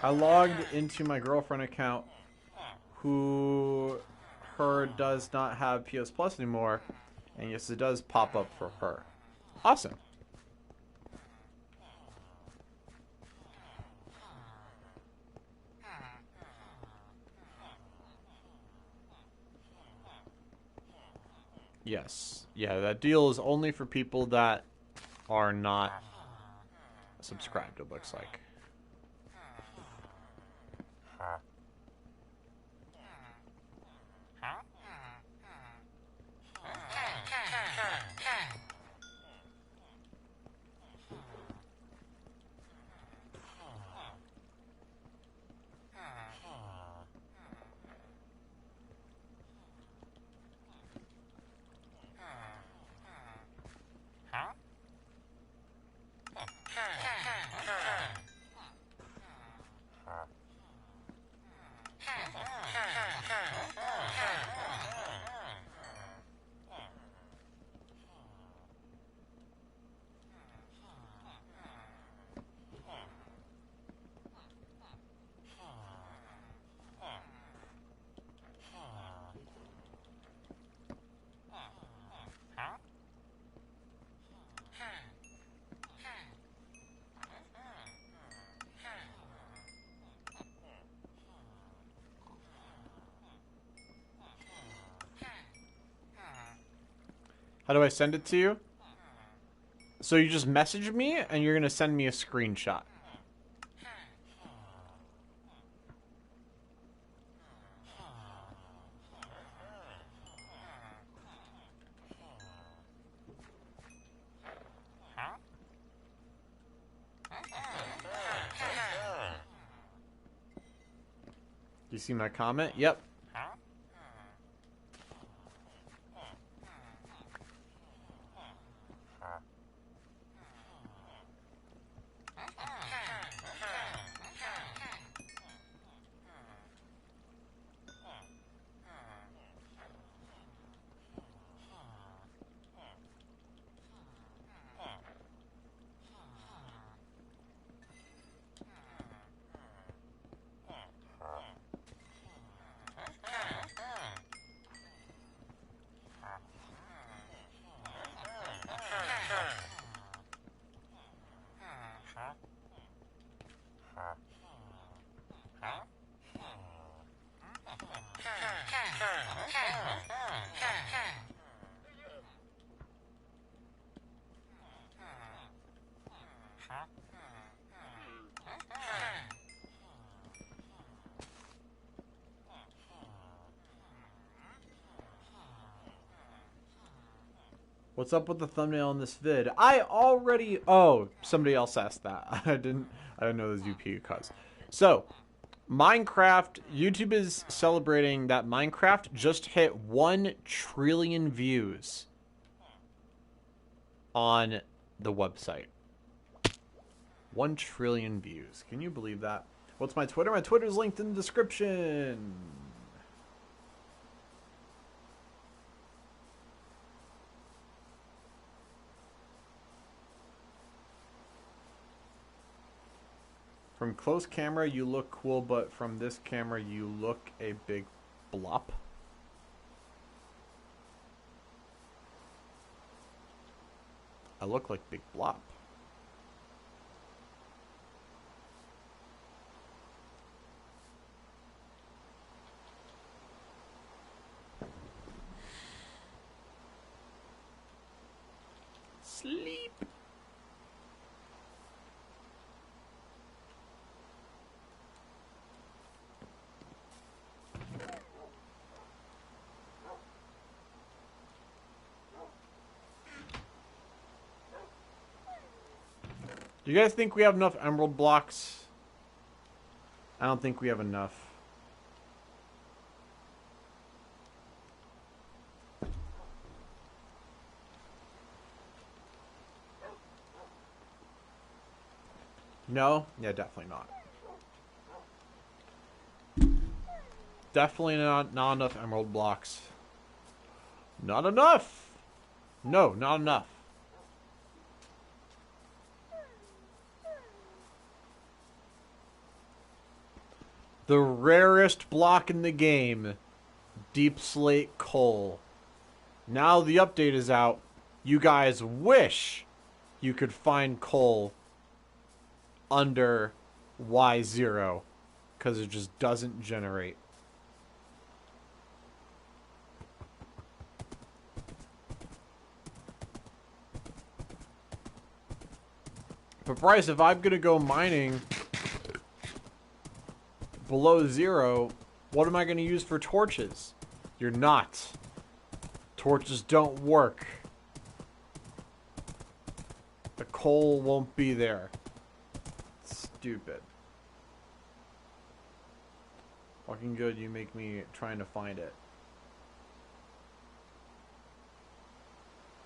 I logged into my girlfriend account who does not have PS Plus anymore, and yes, it does pop up for her. Awesome. Yes. Yeah, that deal is only for people that are not subscribed, it looks like. How do I send it to you? So you just message me and you're going to send me a screenshot. Do you see my comment? Yep. What's up with the thumbnail in this vid? I already... Oh, somebody else asked that. I didn't know this UP cause. So, Minecraft, YouTube is celebrating that Minecraft just hit 1 trillion views on the website. 1 trillion views. Can you believe that? What's my Twitter? My Twitter's linked in the description. From close camera, you look cool, but from this camera, you look a big blop. I look like Big Blop. Sleep. Do you guys think we have enough emerald blocks? I don't think we have enough. No? Yeah, definitely not. Definitely not enough emerald blocks. Not enough! No, not enough. The rarest block in the game, deep slate coal. Now the update is out. You guys wish you could find coal under Y0 because it just doesn't generate. But Bryce, if I'm gonna go mining below 0, what am I going to use for torches? You're not. Torches don't work. The coal won't be there. Stupid. Fucking good, you make me trying to find it.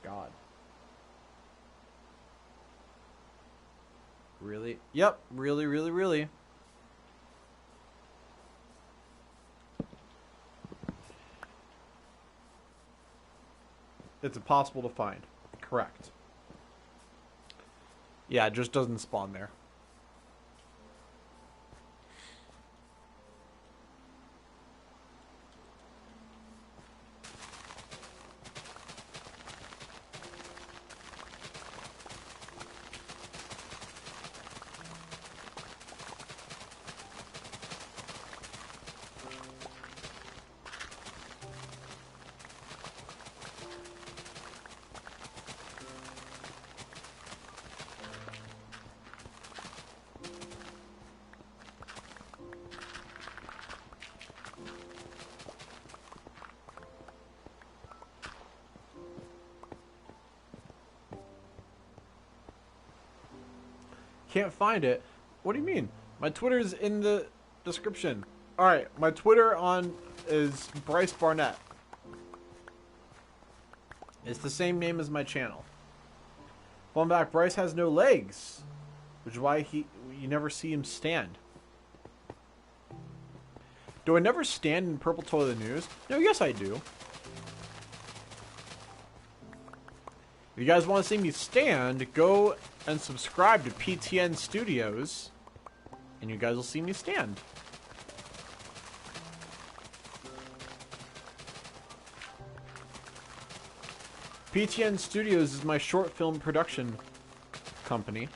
God. Really? Yep, really, really, really. It's impossible to find. Correct. Yeah, it just doesn't spawn there. Can't find it. What do you mean? My Twitter's in the description. Alright, my Twitter is Bryce Barnett. It's the same name as my channel. Fun fact, Bryce has no legs, which is why you never see him stand. Do I never stand in Purple Toilet News? No, yes I do. If you guys want to see me stand, go and subscribe to PTN Studios, and you guys will see me stand. PTN Studios is my short film production company.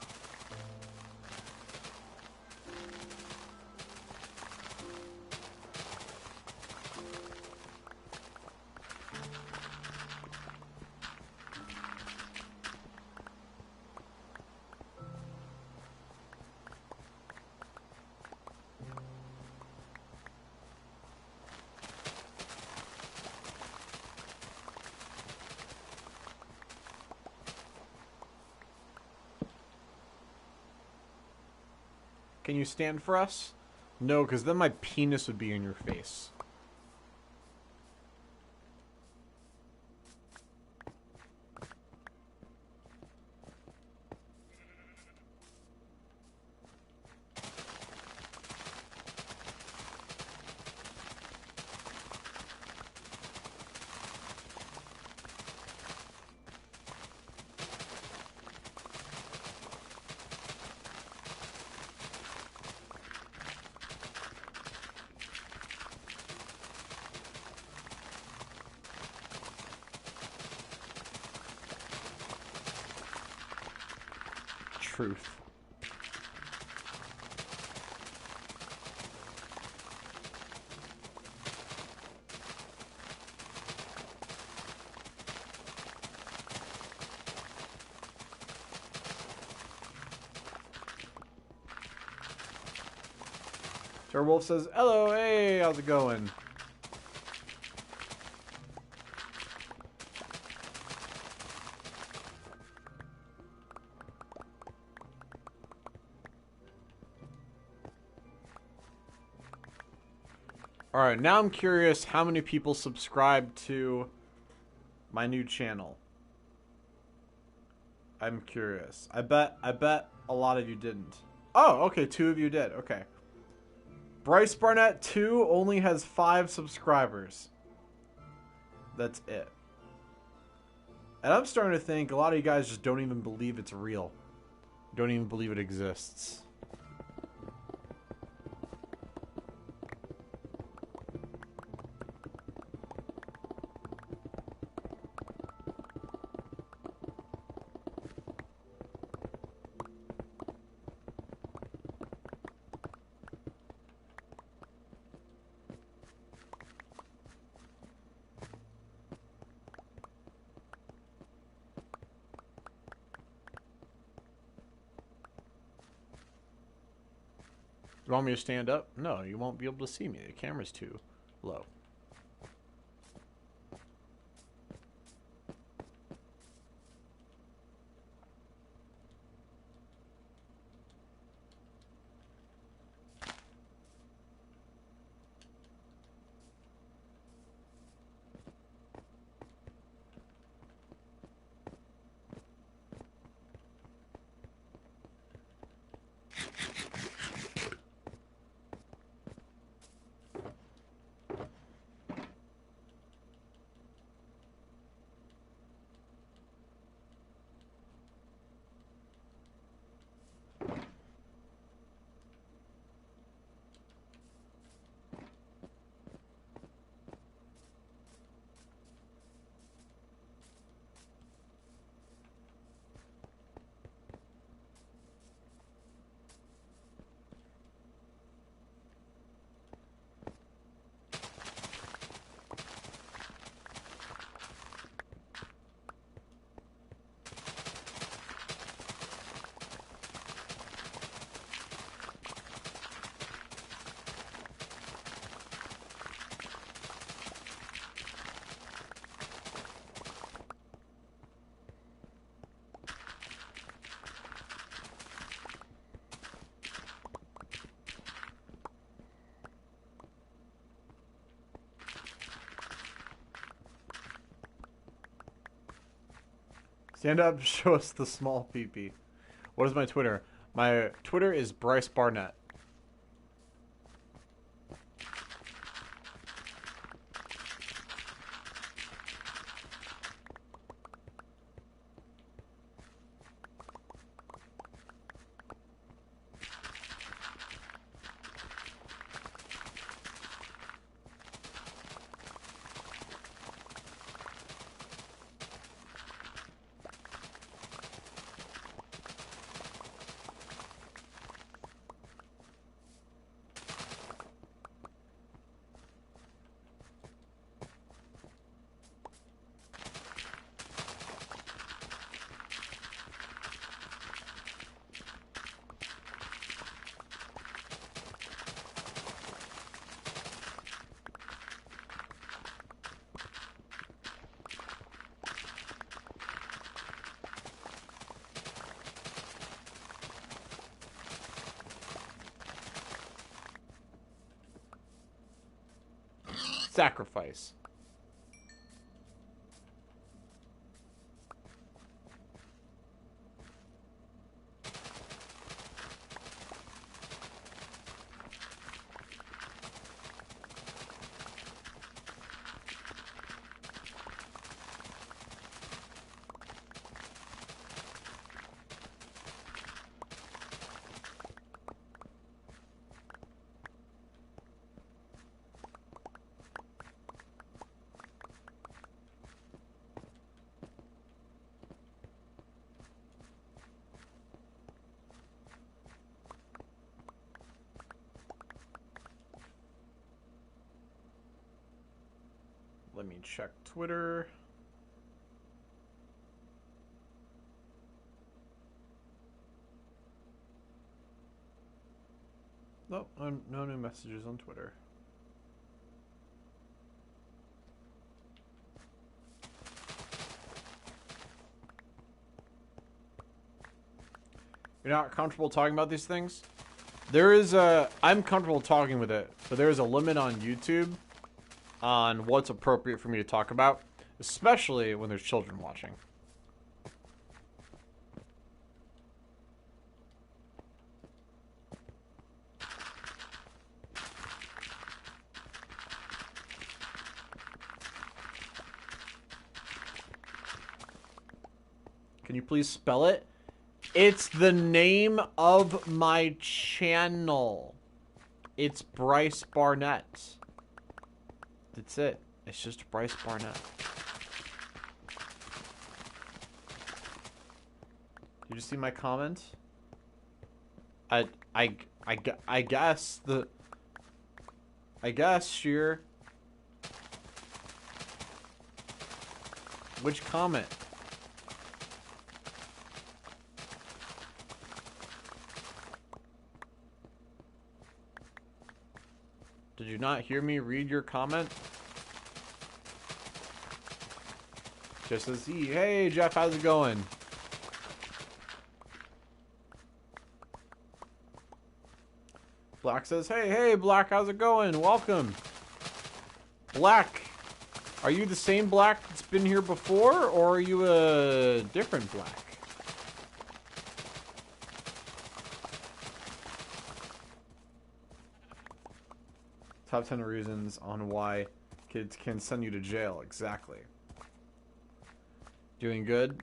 Can you stand for us? No, because then my penis would be in your face. Truth. Wolf says, hello, hey, how's it going? Alright, now I'm curious how many people subscribe to my new channel. I'm curious. I bet a lot of you didn't. Oh, okay, 2 of you did. Okay. Bryce Barnett 2 only has 5 subscribers. That's it. And I'm starting to think a lot of you guys just don't even believe it's real. Don't even believe it exists. You want me to stand up? No, you won't be able to see me. The camera's too low. Stand up, show us the small peepee. What is my Twitter? My Twitter is Bryce Barnett. sacrifice. Let me check Twitter. Nope, no new messages on Twitter. You're not comfortable talking about these things? There is a... I'm comfortable talking with it, but there is a limit on YouTube on what's appropriate for me to talk about, especially when there's children watching. Can you please spell it? It's the name of my channel. It's Bryce Barnett. That's it. It's just Bryce Barnett. Did you see my comment? I guess the... I guess, Sheer. Which comment? Did you not hear me read your comment? Just as he, hey Jeff, how's it going? Black says, hey Black, how's it going? Welcome. Black, are you the same Black that's been here before, or are you a different Black? Top 10 reasons on why kids can send you to jail. Exactly. Doing good.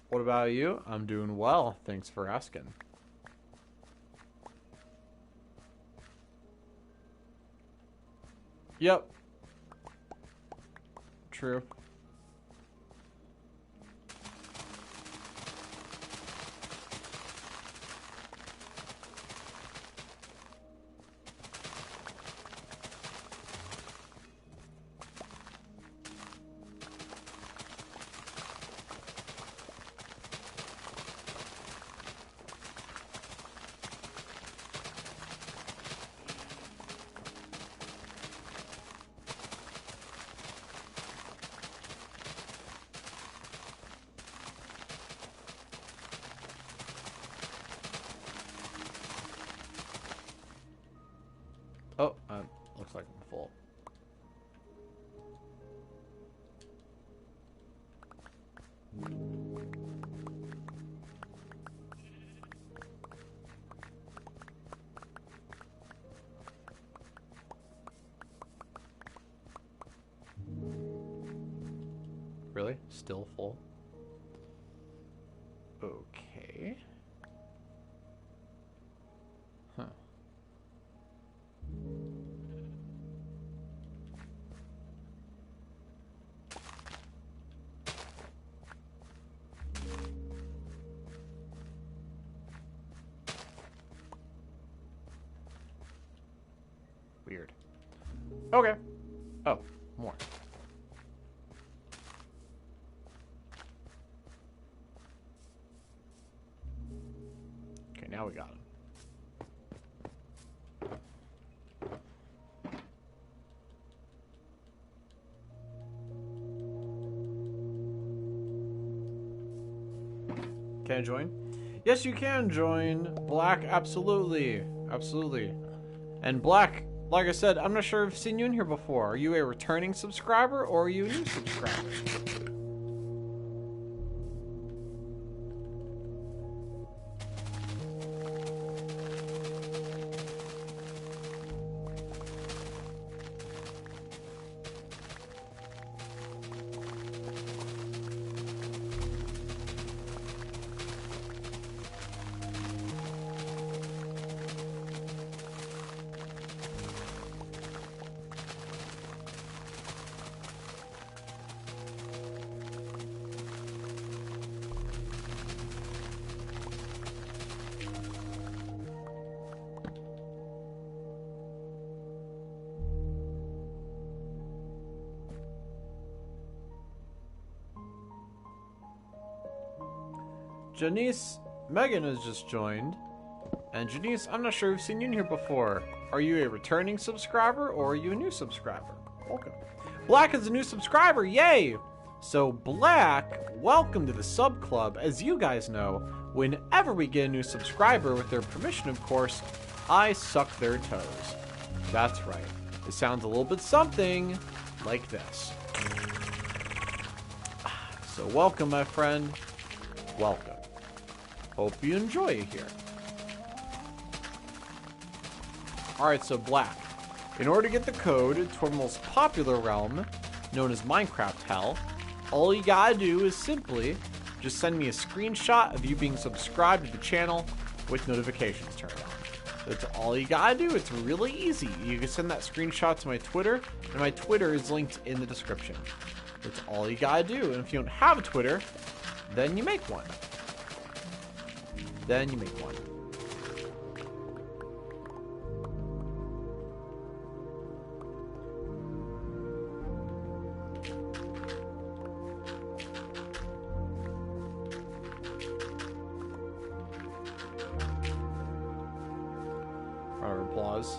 What about you? I'm doing well. Thanks for asking. Yep. True. Oh, looks like I'm full. Really? Still full? Okay. Huh. Weird. Okay. Oh, more. Okay, now we got him. Can I join? Yes, you can join. Black, absolutely. Absolutely. And Black, Like I said, I'm not sure if I've seen you in here before. Are you a returning subscriber or are you a new subscriber? Janice, Megan has just joined. And Janice, I'm not sure if I've seen you in here before. Are you a returning subscriber or are you a new subscriber? Welcome. Black is a new subscriber, yay! So Black, welcome to the sub club. As you guys know, whenever we get a new subscriber, with their permission of course, I suck their toes. That's right. It sounds a little bit something like this. So welcome, my friend. Welcome. Hope you enjoy it here. Alright, so Black. In order to get the code to our most popular realm, known as Minecraft Hell, all you gotta do is simply just send me a screenshot of you being subscribed to the channel with notifications turned on. That's all you gotta do. It's really easy. You can send that screenshot to my Twitter, and my Twitter is linked in the description. That's all you gotta do. And if you don't have a Twitter, then you make one. Then you make one. Round of applause.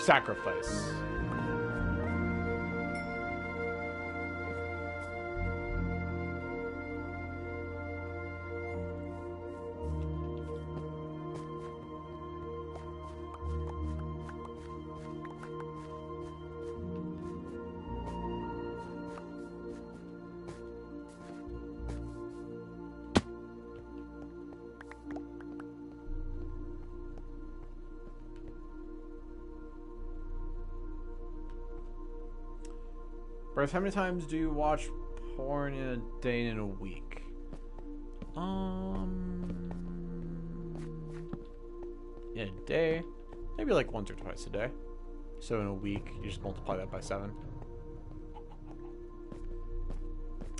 Sacrifice. Bryce, how many times do you watch porn in a day and in a week? In a day, maybe like once or twice a day. So in a week, you just multiply that by 7.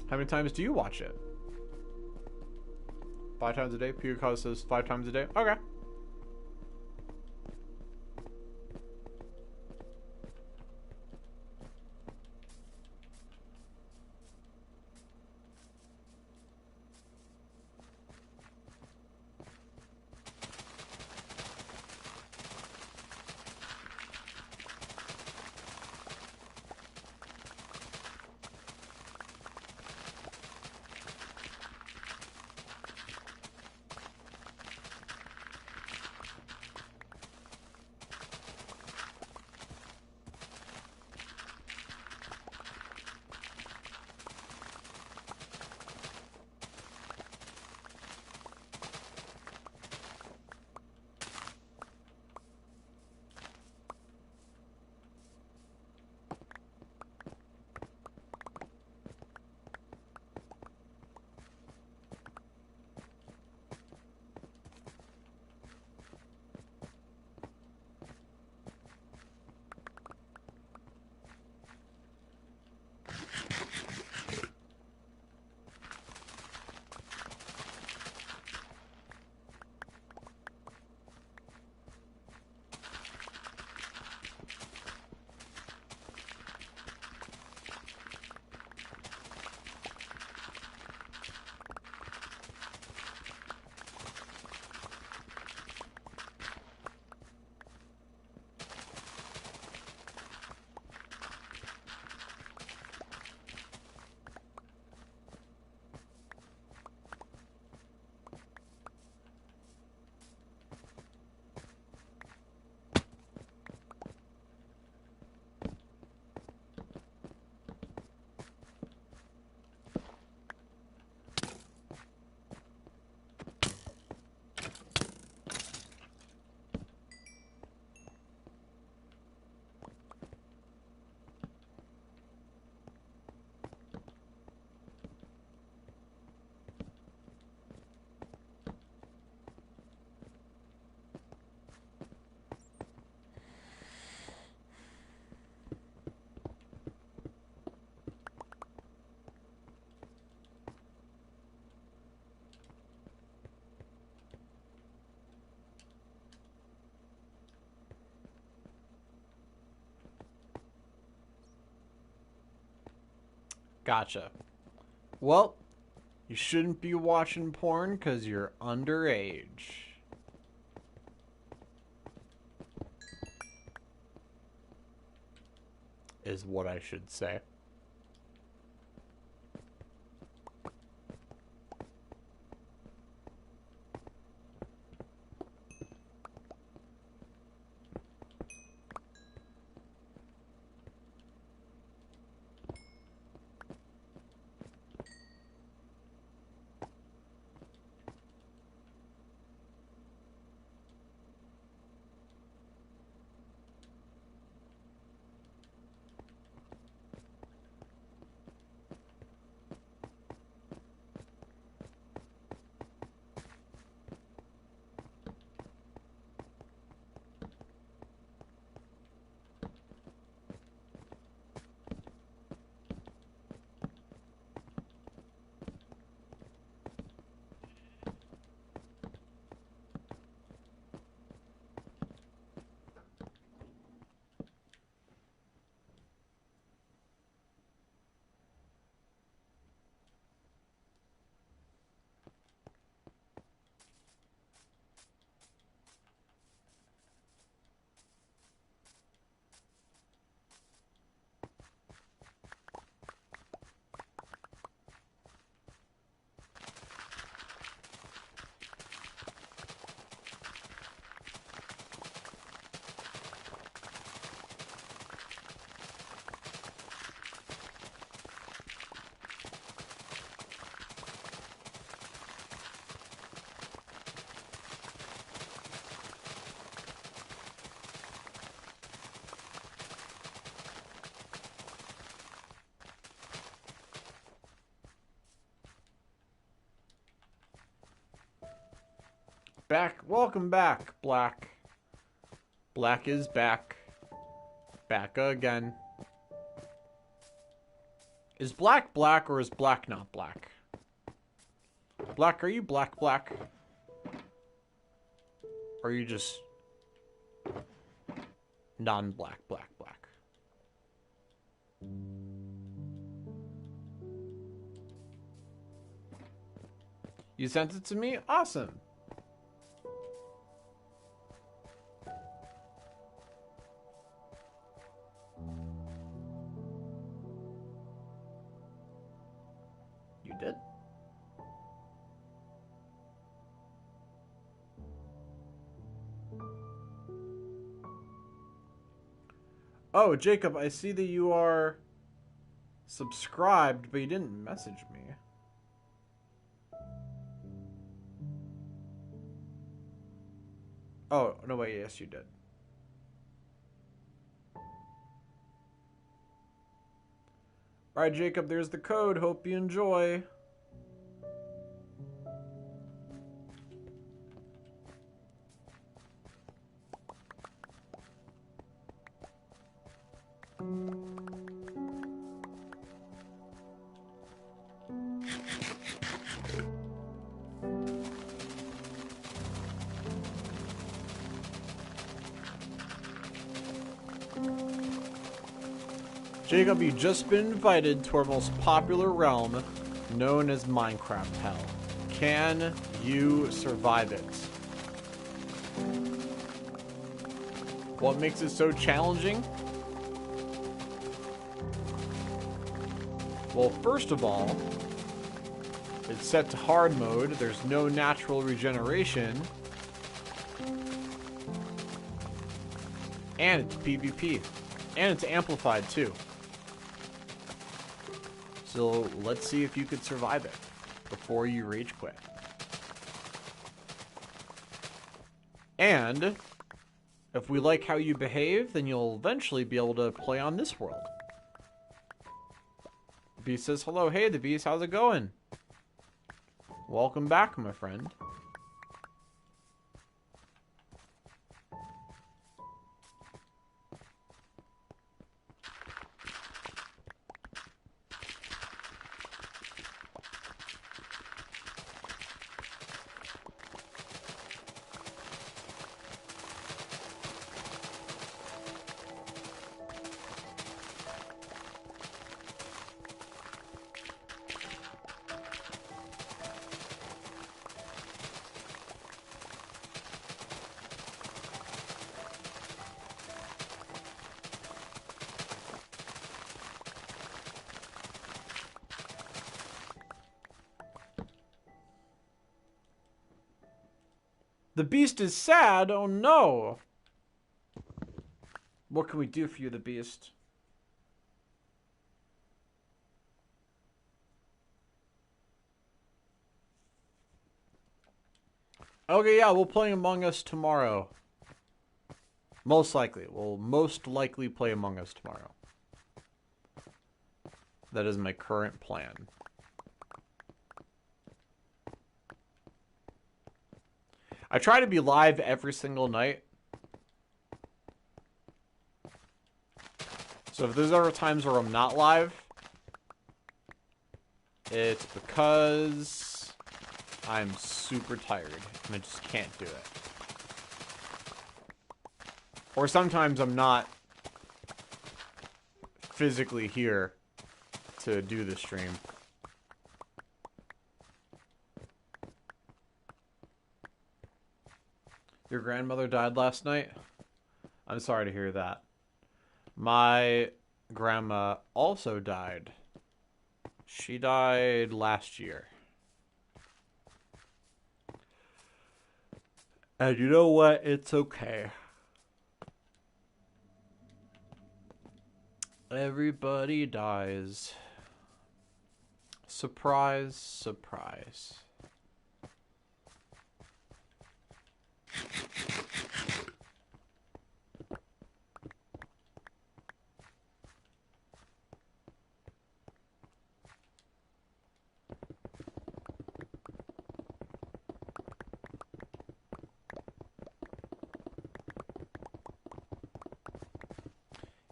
How many times do you watch it? 5 times a day? PewCause says 5 times a day. Okay. Gotcha. Well, you shouldn't be watching porn because you're underage. Is what I should say. Back. Welcome back, Black. Black is back. Back again. Is Black black or is Black not black? Black, are you black? Or are you just non-black, black? You sent it to me? Awesome. You did? Oh, Jacob, I see that you are subscribed, but you didn't message me. Oh, no, wait, yes, you did. Alright, Jacob, there's the code. Hope you enjoy. Jacob, you've just been invited to our most popular realm, known as Minecraft Hell. Can you survive it? What makes it so challenging? Well, first of all, it's set to hard mode. There's no natural regeneration. And it's PvP. And it's amplified too. So let's see if you could survive it before you rage quit. And if we like how you behave, then you'll eventually be able to play on this world. The Beast says hello. Hey, the Beast, how's it going? Welcome back, my friend. The beast is sad. Oh no. What can we do for you, the beast? Okay, yeah, we'll play Among Us tomorrow. Most likely. We'll most likely play Among Us tomorrow. That is my current plan. I try to be live every single night. So if there's ever times where I'm not live, it's because I'm super tired and I just can't do it. Or sometimes I'm not physically here to do the stream. Your grandmother died last night? I'm sorry to hear that. My grandma also died. She died last year. And you know what? It's okay. Everybody dies. Surprise, surprise.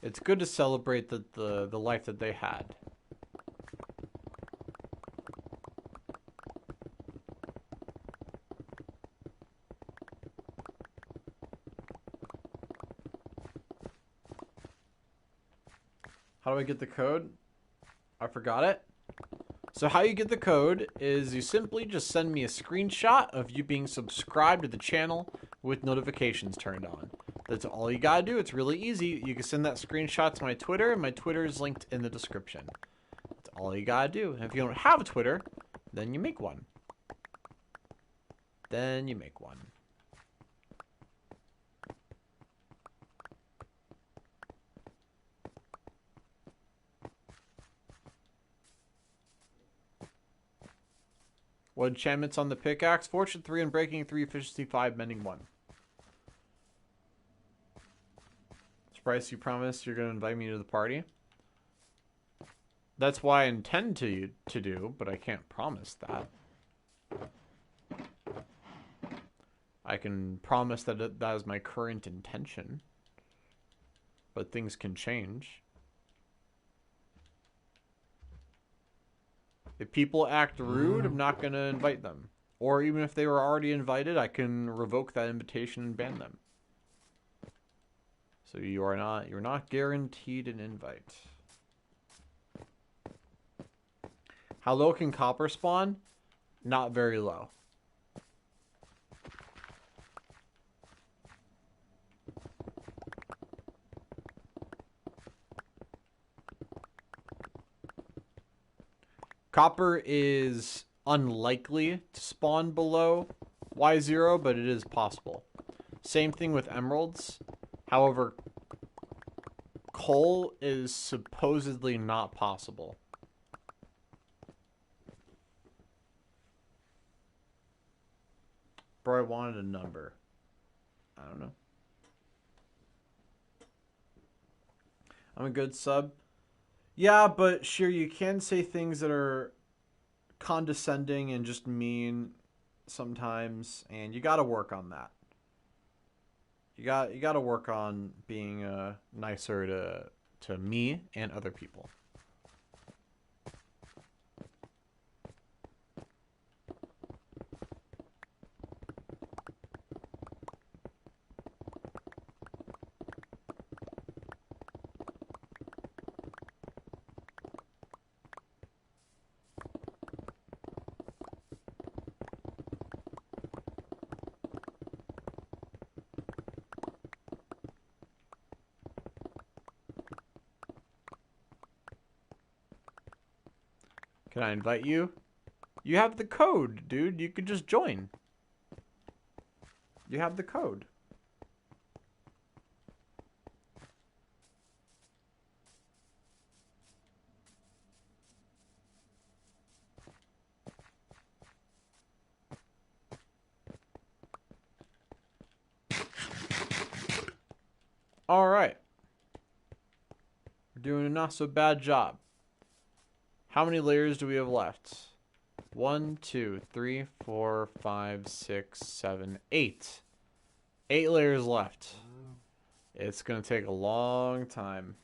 It's good to celebrate the life that they had. How do I get the code? I forgot it. So how you get the code is you simply just send me a screenshot of you being subscribed to the channel with notifications turned on. That's all you gotta do. It's really easy. You can send that screenshot to my Twitter, and my Twitter is linked in the description. That's all you gotta do. And if you don't have a Twitter, then you make one. Then you make one. What enchantments on the pickaxe? Fortune 3 and Breaking 3, Efficiency 5, Mending 1. Bryce, you promised you're going to invite me to the party? That's why I intend to do, but I can't promise that. I can promise that that is my current intention. But things can change. If people act rude, I'm not going to invite them. Or even if they were already invited, I can revoke that invitation and ban them. So you're not guaranteed an invite. How low can copper spawn? Not very low. Copper is unlikely to spawn below Y0, but it is possible. Same thing with emeralds. However, coal is supposedly not possible. Bro, I wanted a number. I don't know. I'm a good sub. Yeah, but sure, you can say things that are condescending and just mean sometimes, and you got to work on that. You got to work on being nicer to me and other people. Can I invite you? You have the code, dude. You could just join. You have the code. All right. We're doing a not so bad job. How many layers do we have left? 1, 2, 3, 4, 5, 6, 7, 8. 8 layers left. It's going to take a long time.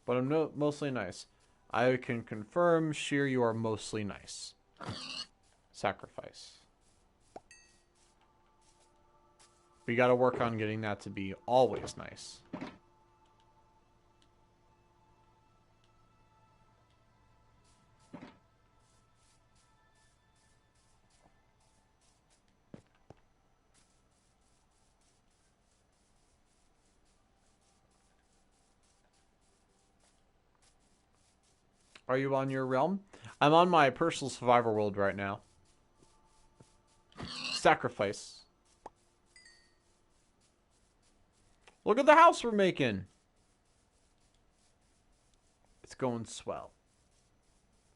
But I'm mostly nice. I can confirm, Sheer, you are mostly nice. Sacrifice. We got to work on getting that to be always nice. Are you on your realm? I'm on my personal survivor world right now. Sacrifice. Look at the house we're making. It's going swell.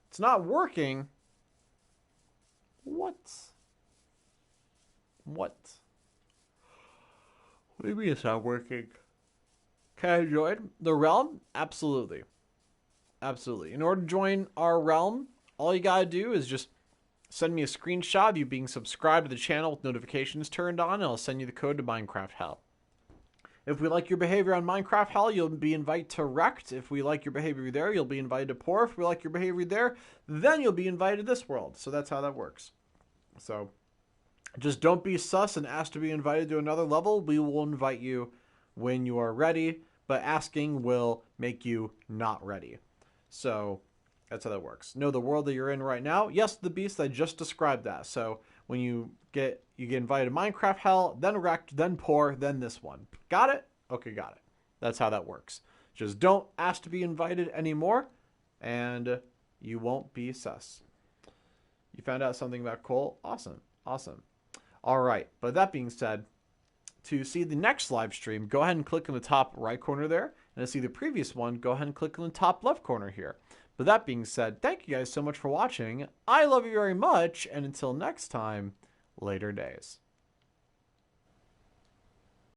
It's not working. What? What? What do you mean it's not working? Can I join the realm? Absolutely. Absolutely. In order to join our realm, all you gotta do is just send me a screenshot of you being subscribed to the channel with notifications turned on, and I'll send you the code to Minecraft Hell. If we like your behavior on Minecraft Hell, you'll be invited to Wrecked. If we like your behavior there, you'll be invited to Poor. If we like your behavior there, then you'll be invited to this world. So that's how that works. So just don't be sus and ask to be invited to another level. We will invite you when you are ready, but asking will make you not ready. So that's how that works. Know the world that you're in right now. Yes, the beast, I just described that. So when you get invited to Minecraft Hell, then Wrecked, then Poor, then this one. Got it? Okay, got it. That's how that works. Just don't ask to be invited anymore, and you won't be sus. You found out something about coal? Awesome. Awesome. All right. But that being said, to see the next live stream, go ahead and click in the top right corner there. And to see the previous one, go ahead and click in the top left corner here. But that being said, thank you guys so much for watching. I love you very much. And until next time, later days.